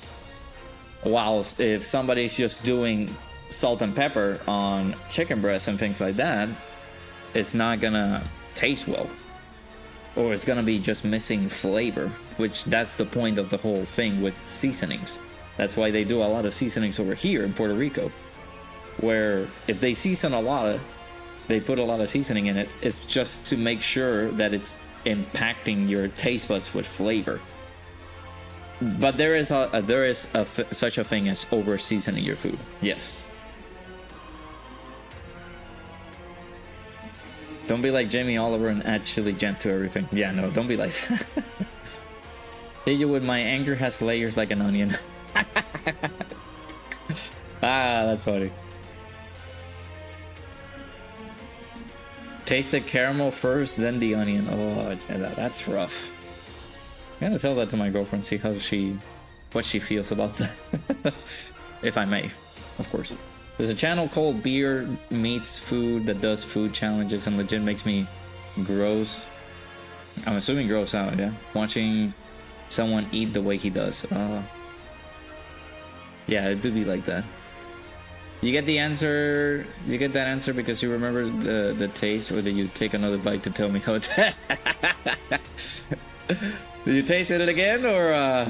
Whilst if somebody's just doing salt and pepper on chicken breast and things like that, it's not gonna taste well, or it's gonna be just missing flavor, which that's the point of the whole thing with seasonings. That's why they do a lot of seasonings over here in Puerto Rico, where if they season a lot, they put a lot of seasoning in it, it's just to make sure that it's impacting your taste buds with flavor. But there is such a thing as over seasoning your food. Yes. Don't be like Jamie Oliver and add chili jam to everything. Yeah, no, don't be like that. Hit you with my anger has layers like an onion. Ah, that's funny. Taste the caramel first, then the onion. Oh, that's rough. I'm gonna tell that to my girlfriend, see what she feels about that. If I may, of course. There's a channel called Beer Meets Food that does food challenges and legit makes me gross. I'm assuming gross out, yeah? Watching someone eat the way he does. Yeah, it do be like that. You get the answer. You get that answer because you remember the taste, or did you take another bite to tell me how it? Did you taste it again, or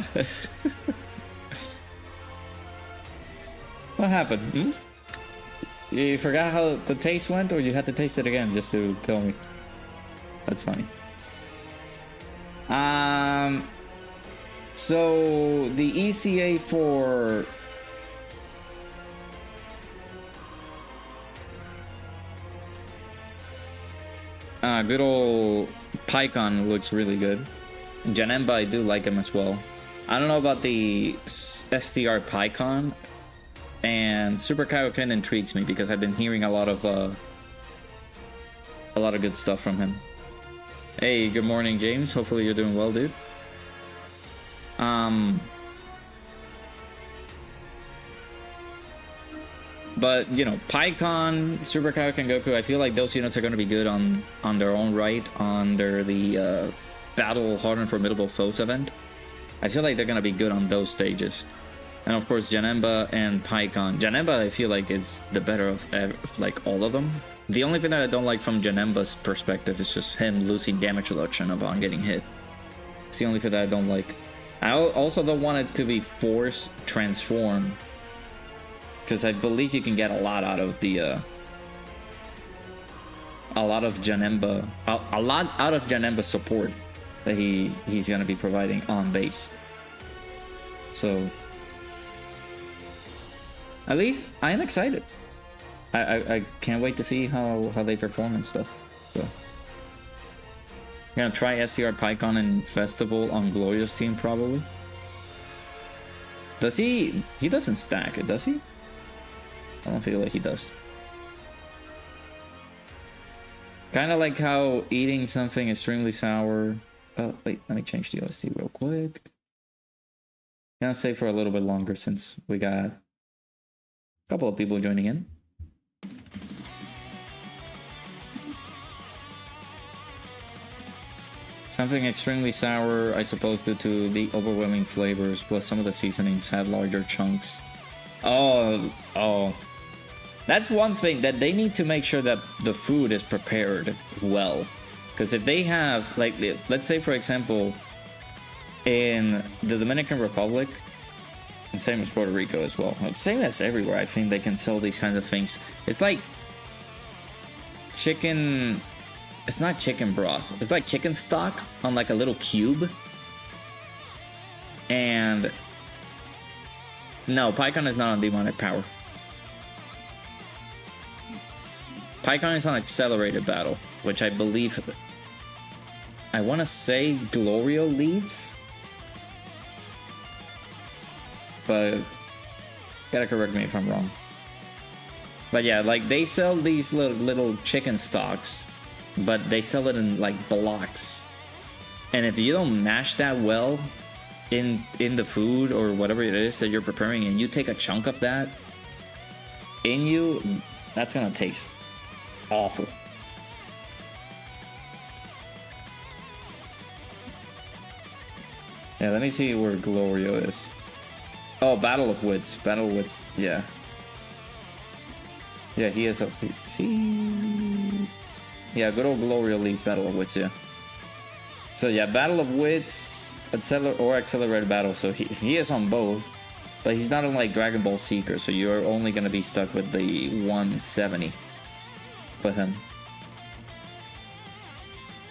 what happened? Hmm? You forgot how the taste went, or you had to taste it again just to tell me? That's funny. So the ECA for good old PyCon looks really good. Janemba, I do like him as well. I don't know about the STR PyCon, and Super Kaioken intrigues me because I've been hearing a lot of good stuff from him. Hey, good morning, James. Hopefully you're doing well, dude. But you know, PyCon, Super Kaioken Goku, I feel like those units are going to be good on their own right under the Battle Hard and Formidable Foes event. I feel like they're going to be good on those stages. And of course, Janemba and PyCon. Janemba, I feel like it's the better of like all of them. The only thing that I don't like from Janemba's perspective is just him losing damage reduction upon getting hit. It's the only thing that I don't like. I also don't want it to be force transform, because I believe you can get a lot out of the a lot out of Janemba's support that he's gonna be providing on base. So at least I am excited. I can't wait to see how they perform and stuff. So I'm gonna try STR PyCon and Festival on Glorious team probably. Does he doesn't stack it, does he? I don't feel like he does. Kind of like how eating something extremely sour. Oh, wait, let me change the OST real quick. Gonna stay for a little bit longer since we got a couple of people joining in. Something extremely sour, I suppose, due to the overwhelming flavors, plus some of the seasonings had larger chunks. Oh. That's one thing that they need to make sure that the food is prepared well. Because if they have, like, let's say, for example, in the Dominican Republic, and same as Puerto Rico as well, same as everywhere, I think they can sell these kinds of things. It's like chicken... It's not chicken broth. It's like chicken stock on like a little cube. And... No, PyCon is not on demonic power. PyCon is on accelerated battle, which I believe... I want to say Glorio leads. But... Gotta correct me if I'm wrong. But yeah, like they sell these little chicken stocks, but they sell it in like blocks. And if you don't mash that well in the food or whatever it is that you're preparing, and you take a chunk of that in you, that's gonna taste awful. Yeah, let me see where Glorio is. Oh, Battle of Wits. Battle of Wits, yeah. Yeah, he is a... See? Yeah, good old Glorio leads Battle of Wits, yeah. So yeah, Battle of Wits, Accelerated Battle, so he is on both. But he's not on like Dragon Ball Seeker, so you're only gonna be stuck with the 170 with him.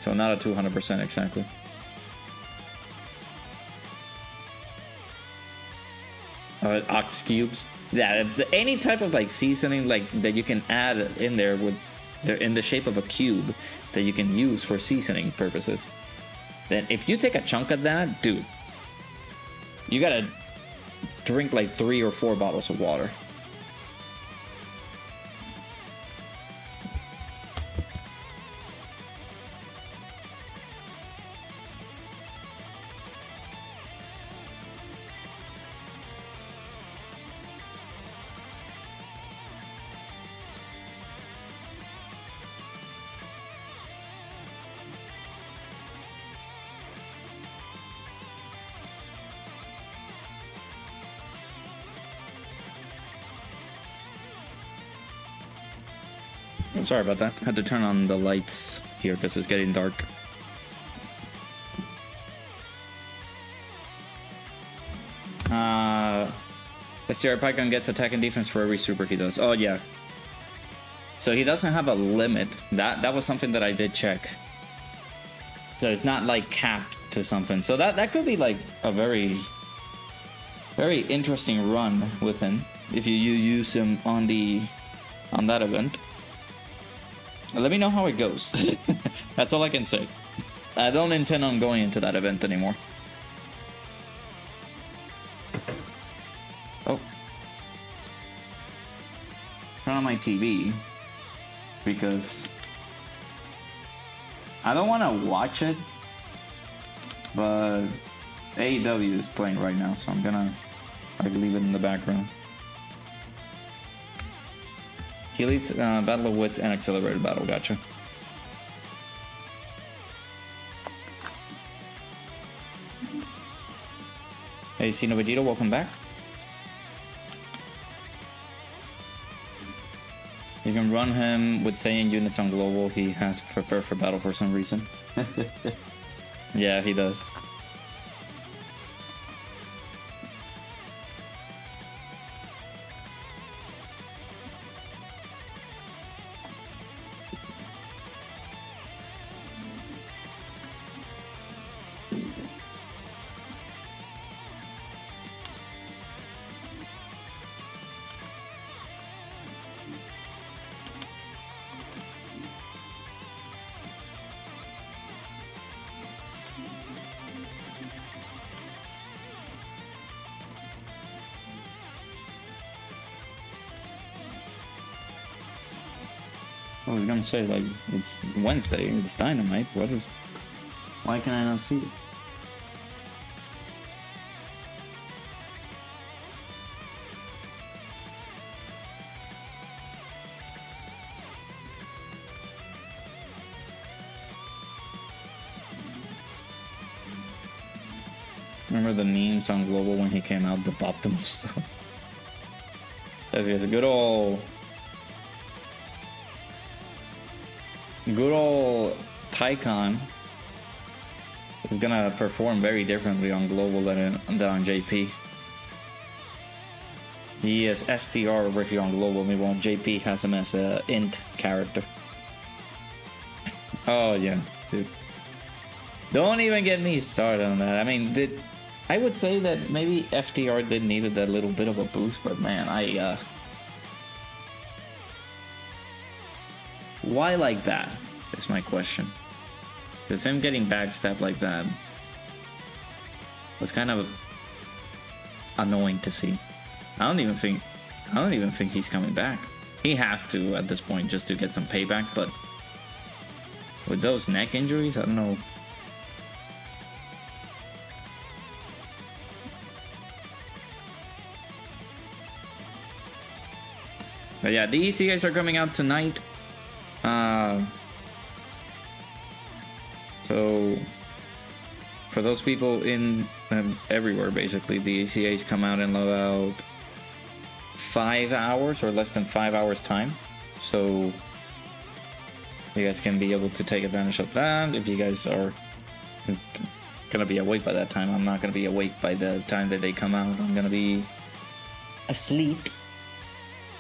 So not a 200% exactly. Ox cubes. Yeah, any type of like seasoning like that you can add in there with, they're in the shape of a cube that you can use for seasoning purposes. Then if you take a chunk of that, dude, you gotta drink like 3 or 4 bottles of water. Sorry about that. Had to turn on the lights here because it's getting dark. STR Python gets attack and defense for every super he does. Oh yeah. So he doesn't have a limit. That was something that I did check. So it's not like capped to something. So that could be like a very interesting run with him if you use him on that event. Let me know how it goes. That's all I can say. I don't intend on going into that event anymore. Oh. Turn on my TV. Because I don't want to watch it. But AEW is playing right now, so I'm gonna leave it in the background. He leads Battle of Wits and Accelerated Battle, gotcha. Hey, Sino Vegeta, welcome back. You can run him with Saiyan units on global. He has prepared for battle for some reason. Yeah, he does. I was gonna say, like, it's Wednesday, it's Dynamite, why can I not see it? Remember the memes on Global when he came out, the optimal stuff? That's a good old PyCon is gonna perform very differently on Global than on JP. He is STR over here on Global, meanwhile JP has him as a int character. Oh yeah, dude. Don't even get me started on that. I mean, I would say that maybe FTR did needed that little bit of a boost, but man, why like that? Is my question. Because him getting backstabbed like that was kind of annoying to see. I don't even think he's coming back. He has to at this point just to get some payback, but with those neck injuries, I don't know. But yeah, the ECAs are coming out tonight. So for those people in everywhere, basically, the ECAs come out in about 5 hours or less than 5 hours time. So you guys can be able to take advantage of that. If you guys are gonna be awake by that time, I'm not gonna be awake by the time that they come out. I'm gonna be asleep.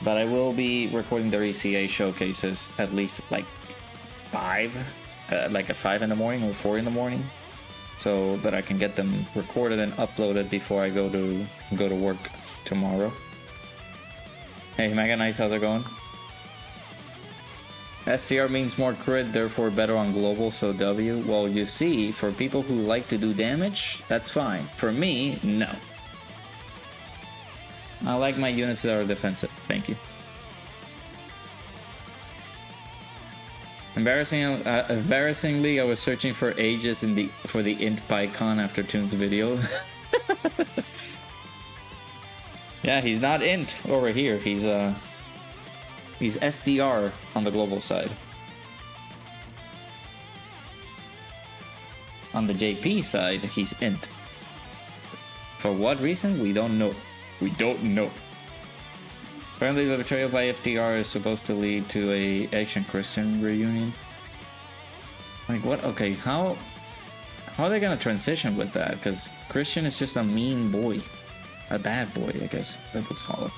But I will be recording their ECA showcases at least like 5, like at 5 in the morning or 4 in the morning, so that I can get them recorded and uploaded before I go to work tomorrow. Hey, Mega Nice, how's it going? STR means more crit, therefore better on global, so W. Well, you see, for people who like to do damage, that's fine. For me, no. I like my units that are defensive. Thank you. Embarrassingly, I was searching for ages for the int PyCon after Toon's video. Yeah, he's not int over here. He's SDR on the global side. On the JP side, he's int. For what reason? We don't know. We don't know. Apparently the betrayal by FDR is supposed to lead to a ancient Christian reunion. Like what? Okay, how are they gonna transition with that? Because Christian is just a mean boy. A bad boy, I guess that would call it.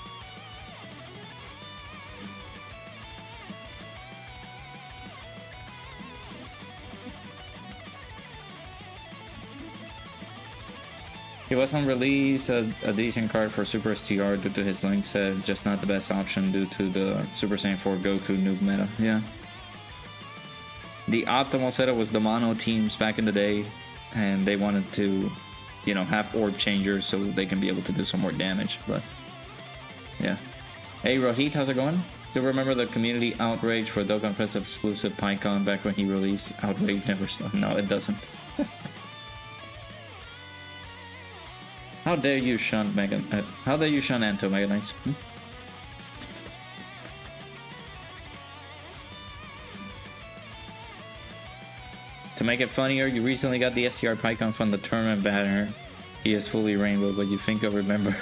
He was on release, a decent card for Super STR due to his link set, just not the best option due to the Super Saiyan 4 Goku noob meta. Yeah. The optimal setup was the mono teams back in the day, and they wanted to, you know, have orb changers so they can be able to do some more damage, but yeah. Hey Rohit, how's it going? Still remember the community outrage for Dokkan Fest exclusive PyCon back when he released? Outrage never stopped. No, it doesn't. How dare you shun Megan? How dare you shun Anto, Mega Nice? To make it funnier, you recently got the STR PyCon from the tournament banner. He is fully rainbow, but you think I'll remember?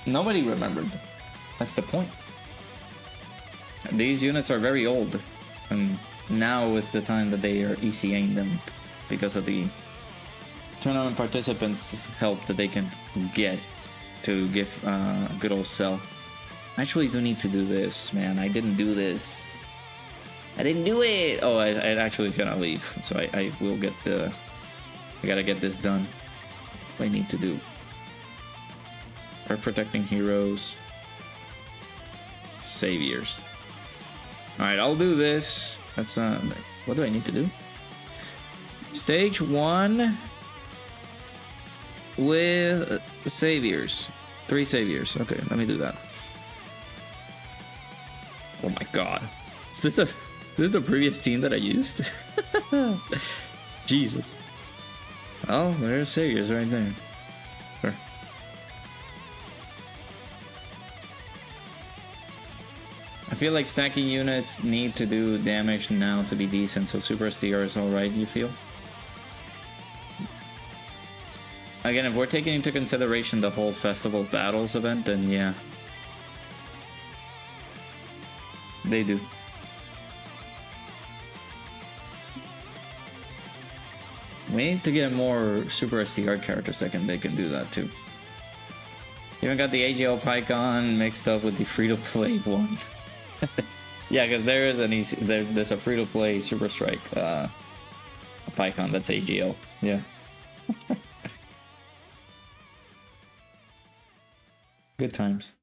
Nobody remembered. That's the point. These units are very old, and now is the time that they are ECAing them because of the tournament participants' help that they can get to give a good old sell. I actually do need to do this, man. I didn't do this. I didn't do it! Oh, it actually is gonna leave. So I will get the... I gotta get this done. What I need to do. Earth protecting heroes. Saviors. Alright, I'll do this. That's what do I need to do? Stage 1 with saviors. 3 saviors. Okay, let me do that. Oh my god. Is this the previous team that I used? Jesus. Oh, there's saviors right there. Sure. I feel like stacking units need to do damage now to be decent, so Super STR is alright, you feel? Again, if we're taking into consideration the whole Festival Battles event, then yeah. They do. We need to get more Super STR characters that they can do that too. You even got the AGL PyCon mixed up with the free-to-play one. Yeah, because there is there's a free-to-play Super Strike PyCon that's AGL. Yeah. Good times.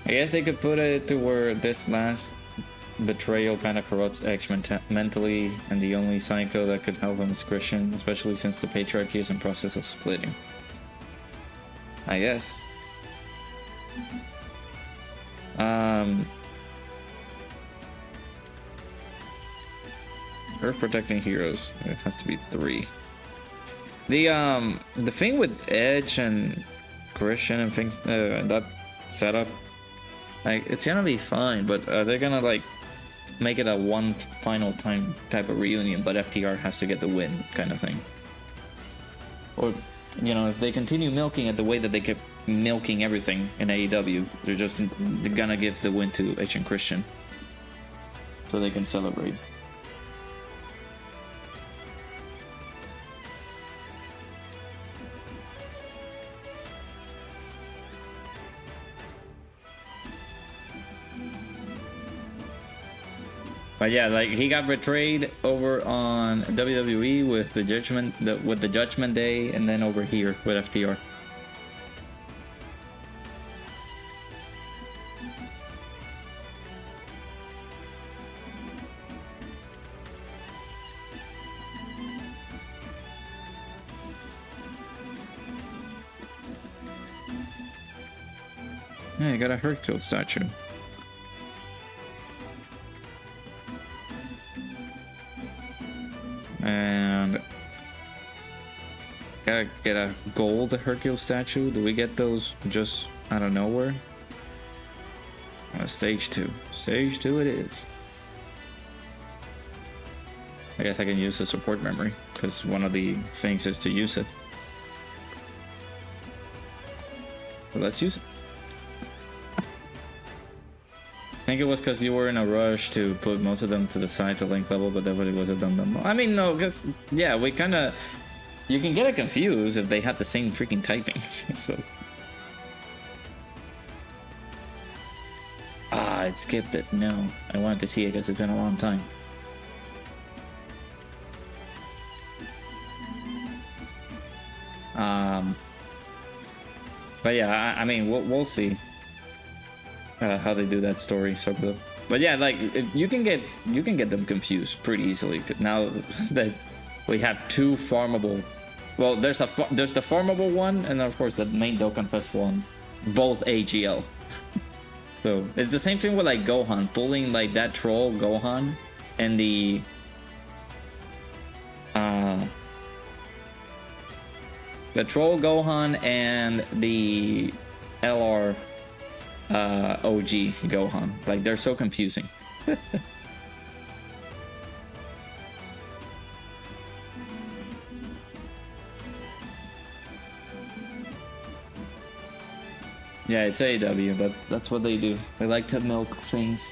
I guess they could put it to where this last betrayal kind of corrupts X mentally, and the only psycho that could help him is Christian, especially since the patriarchy is in process of splitting. I guess. Earth protecting heroes. It has to be 3. The thing with Edge and Christian and things, that setup, like, it's gonna be fine, but they're gonna like make it a one final time type of reunion, but FTR has to get the win kind of thing. Or, you know, if they continue milking it the way that they kept milking everything in AEW, they're gonna give the win to Edge and Christian so they can celebrate. But yeah, like, he got betrayed over on WWE with the Judgment Day, and then over here with FTR. Yeah, you got a Hercule statue. And gotta get a gold Hercule statue. Do we get those just out of nowhere? Stage 2. Stage 2 it is. I guess I can use the support memory, because one of the things is to use it. So let's use it. I think it was because you were in a rush to put most of them to the side to link level, but everybody was a dum-dum. I mean, no, because, yeah, we kind of... You can get it confused if they had the same freaking typing, so... Ah, it skipped it. No, I wanted to see it because it's been a long time. But yeah, I mean, we'll see. How they do that story, so good. But yeah, like, you can get them confused pretty easily now that we have two farmable. Well, there's the farmable one, and then of course the main Dokkan Fest one, both AGL. So it's the same thing with like Gohan, pulling like that troll Gohan, and the troll Gohan and the LR. OG Gohan. Like, they're so confusing. Yeah, it's AEW, but that's what they do. They like to milk things.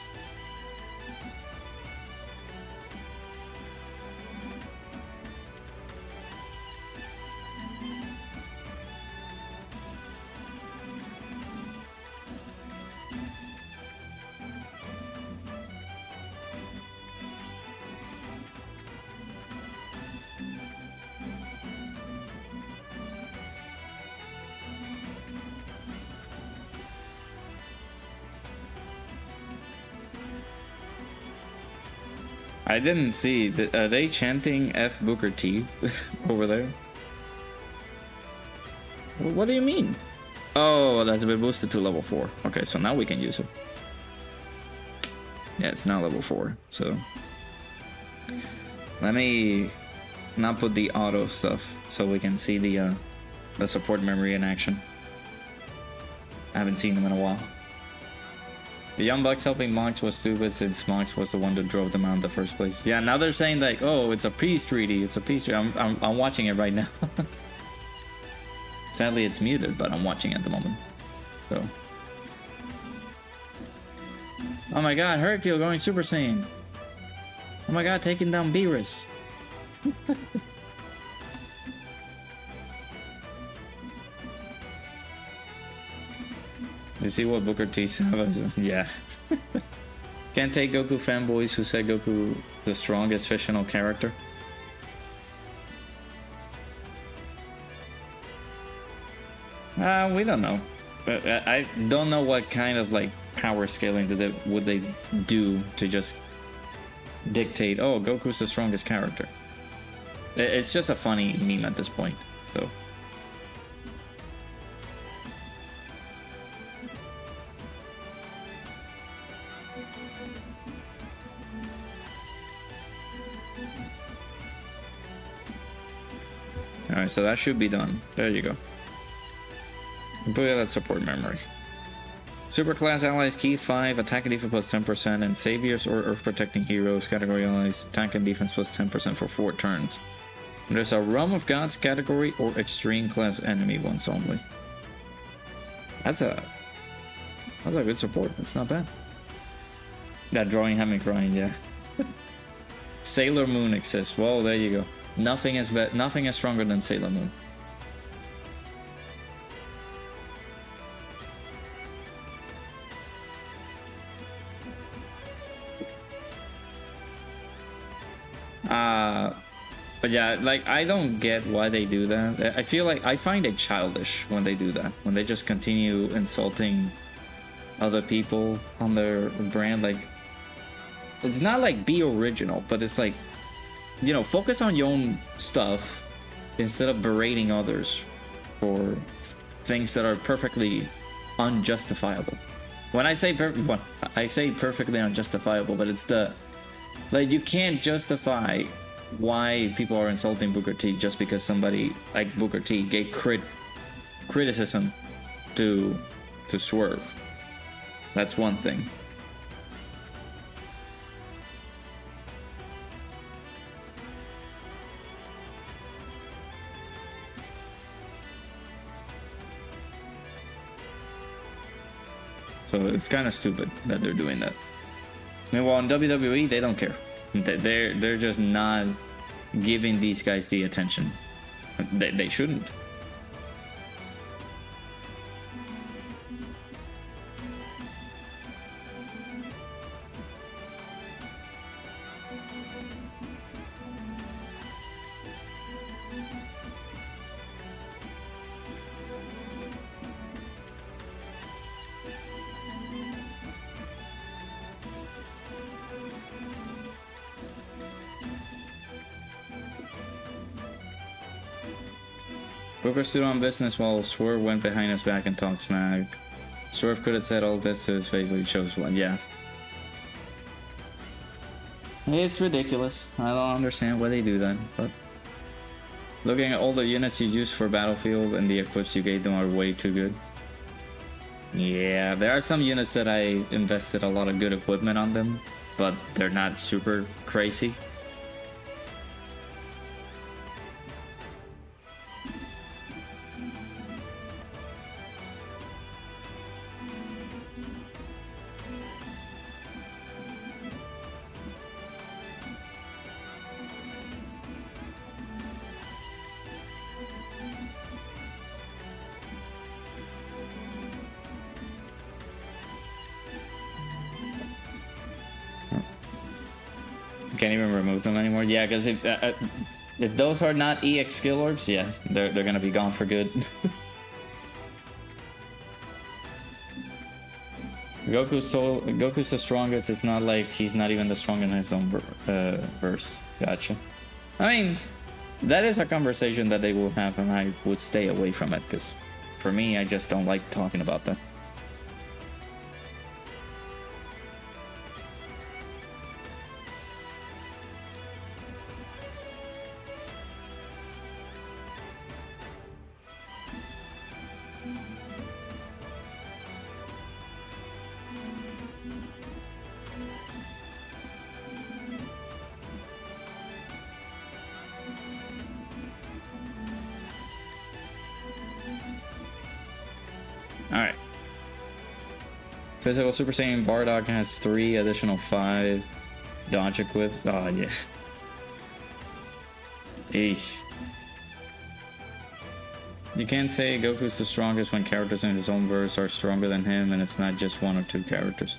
I didn't see. Are they chanting F Booker T over there? What do you mean? Oh, that's been boosted to level 4. Okay, so now we can use it. Yeah, it's now level 4. So let me not put the auto stuff so we can see the support memory in action. I haven't seen them in a while. The Young Bucks helping Mox was stupid since Mox was the one that drove them out in the first place. Yeah, now they're saying like, oh, it's a peace treaty. It's a peace treaty. I'm watching it right now. Sadly, it's muted, but I'm watching at the moment. So. Oh my God, Hercule going Super Saiyan. Oh my God, taking down Beerus. You see what Booker T said? Yeah. Can't take Goku fanboys who said Goku the strongest fictional character. We don't know. I don't know what kind of like power scaling would they do to just dictate, oh, Goku's the strongest character. It's just a funny meme at this point, so. Alright, so that should be done. There you go. Put that support memory. Superclass allies key 5, attack and defense plus 10%, and saviors or earth protecting heroes category allies attack and defense plus 10% for 4 turns. And there's a Realm of Gods category or extreme class enemy ones only. That's a good support. That's not bad. That drawing had me crying, yeah. Sailor Moon exists. Well, there you go. Nothing is stronger than Sailor Moon. But yeah, like, I don't get why they do that. I feel like I find it childish when they do that. When they just continue insulting other people on their brand. Like, it's not like be original, but it's like, you know, focus on your own stuff instead of berating others for things that are perfectly unjustifiable. When I say perfectly unjustifiable, but it's the, like, you can't justify why people are insulting Booker T just because somebody like Booker T gave criticism to Swerve. That's one thing. So it's kind of stupid that they're doing that. Meanwhile, in WWE, they don't care. They're just not giving these guys the attention. They shouldn't. Booker stood on business while Swerve went behind his back and talked smack. Swerve could have said all this to his face, but he chose one. Yeah. It's ridiculous. I don't understand why they do that, but looking at all the units you used for Battlefield and the equips you gave them are way too good. Yeah, there are some units that I invested a lot of good equipment on them, but they're not super crazy. Can't even remove them anymore. Yeah, because if those are not EX skill orbs, yeah, they're gonna be gone for good. Goku's the strongest. It's not like he's not even the strongest in his own verse. Gotcha. I mean, that is a conversation that they will have, and I would stay away from it because, for me, I just don't like talking about that. Alright. Physical Super Saiyan Bardock has 3 additional 5 dodge equips. Oh, yeah. Eesh. You can't say Goku's the strongest when characters in his own verse are stronger than him and it's not just 1 or 2 characters.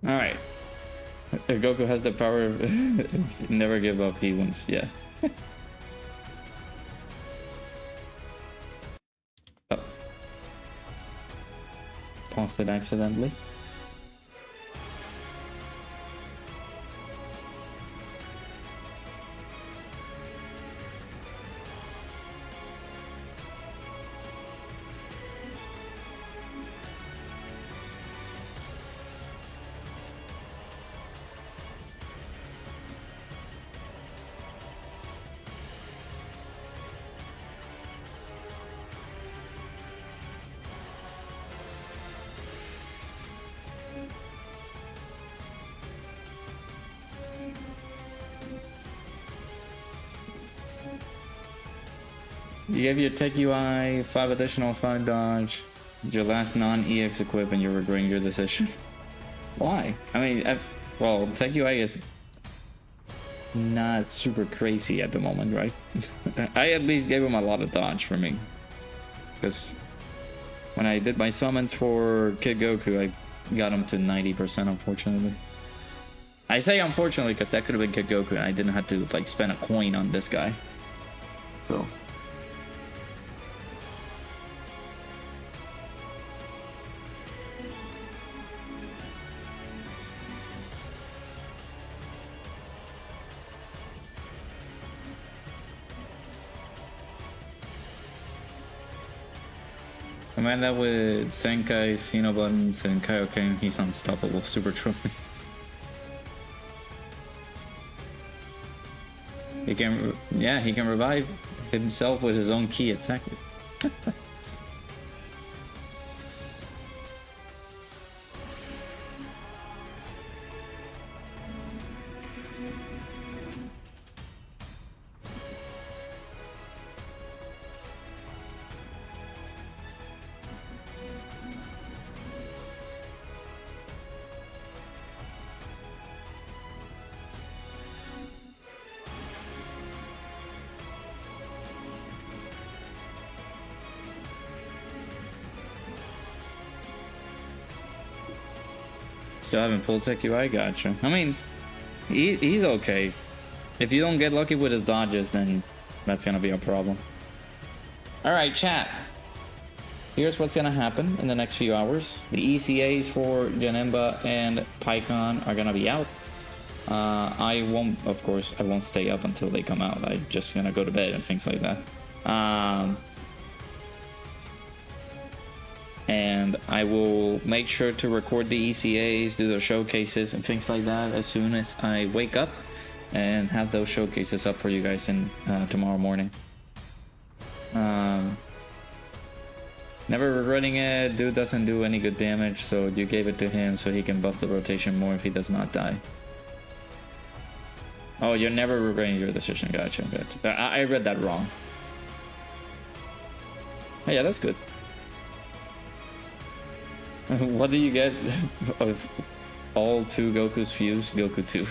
Alright. Goku has the power of never give up, he wins, yeah. Oh. Paused it accidentally. You gave your tech UI 5 additional 5 dodge, your last non-EX equip, and you're regretting your decision. Why? I mean, well, tech UI is not super crazy at the moment, right? I at least gave him a lot of dodge for me. Because when I did my summons for Kid Goku, I got him to 90%, unfortunately. I say unfortunately because that could have been Kid Goku and I didn't have to like spend a coin on this guy. So... Amanda with Senkai, Xeno buttons, and Kaioken, he's unstoppable. Super trophy. He can, yeah, he can revive himself with his own key attack. Still haven't pulled Tech UI, gotcha. I mean, he's okay. If you don't get lucky with his dodges, then that's gonna be a problem. Alright, chat. Here's what's gonna happen in the next few hours. The ECAs for Janemba and PyCon are gonna be out. I won't, of course, I won't stay up until they come out. I'm just gonna go to bed and things like that. And I will make sure to record the ECAs, do the showcases and things like that as soon as I wake up, and have those showcases up for you guys in tomorrow morning. Never regretting it. Dude doesn't do any good damage, so you gave it to him so he can buff the rotation more if he does not die. Oh, you're never regretting your decision. Gotcha. I read that wrong. Oh, yeah, that's good. What do you get of all 2 Goku's fused? Goku 2.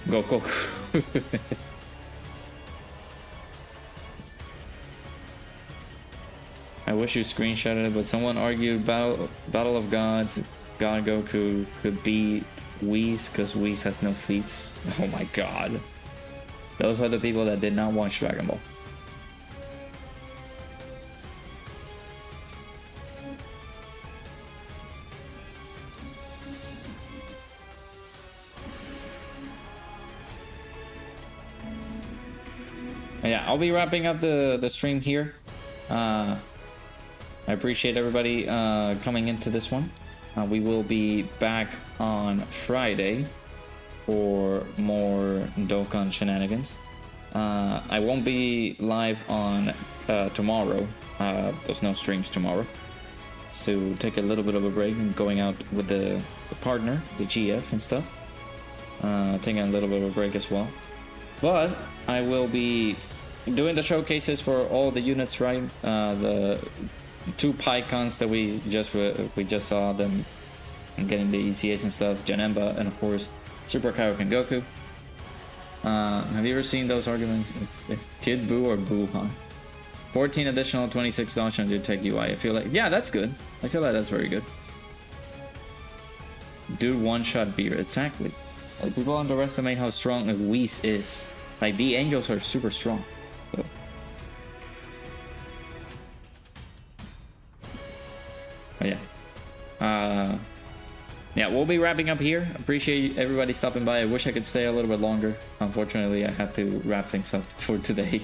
Goku. I wish you screenshotted it, but someone argued Battle of Gods, God Goku could beat Whis because Whis has no feats. Oh my god. Those are the people that did not watch Dragon Ball. Yeah, I'll be wrapping up the stream here. I appreciate everybody coming into this one. We will be back on Friday for more Dokkan shenanigans. I won't be live on tomorrow. There's no streams tomorrow. So take a little bit of a break and going out with the partner, the GF and stuff. Taking a little bit of a break as well. But I will be doing the showcases for all the units, right? The 2 PyCons that we just saw them getting the ECAs and stuff, Janemba, and of course Super Kaioken Goku. Have you ever seen those arguments? Kid Buu or Buu, huh? 14 additional 26 dodge on your tech UI. I feel like, yeah, that's good. I feel like that's very good. Dude, one-shot beer. Exactly. Like, people underestimate how strong a Whis is. Like, the angels are super strong. So. But yeah. Yeah, we'll be wrapping up here. Appreciate everybody stopping by. I wish I could stay a little bit longer. Unfortunately, I have to wrap things up for today.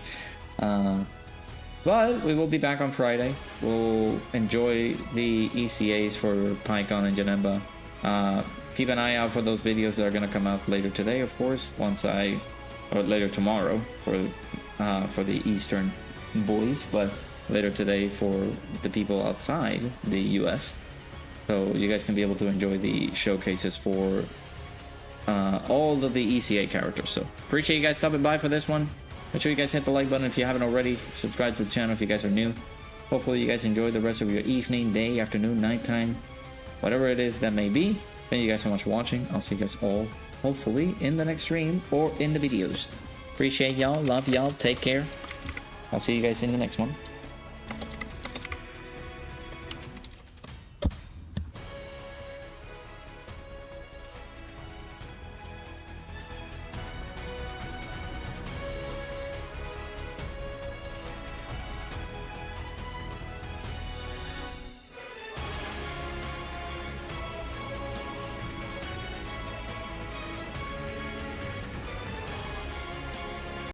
But we will be back on Friday. We'll enjoy the ECAs for PyCon and Janemba. Keep an eye out for those videos that are going to come out later today, of course, or later tomorrow for the Eastern boys, but later today for the people outside the US. So you guys can be able to enjoy the showcases for all of the ECA characters. So appreciate you guys stopping by for this one. Make sure you guys hit the like button if you haven't already. Subscribe to the channel if you guys are new. Hopefully you guys enjoy the rest of your evening, day, afternoon, nighttime, whatever it is that may be. Thank you guys so much for watching. I'll see you guys all hopefully in the next stream or in the videos. Appreciate y'all. Love y'all. Take care. I'll see you guys in the next one.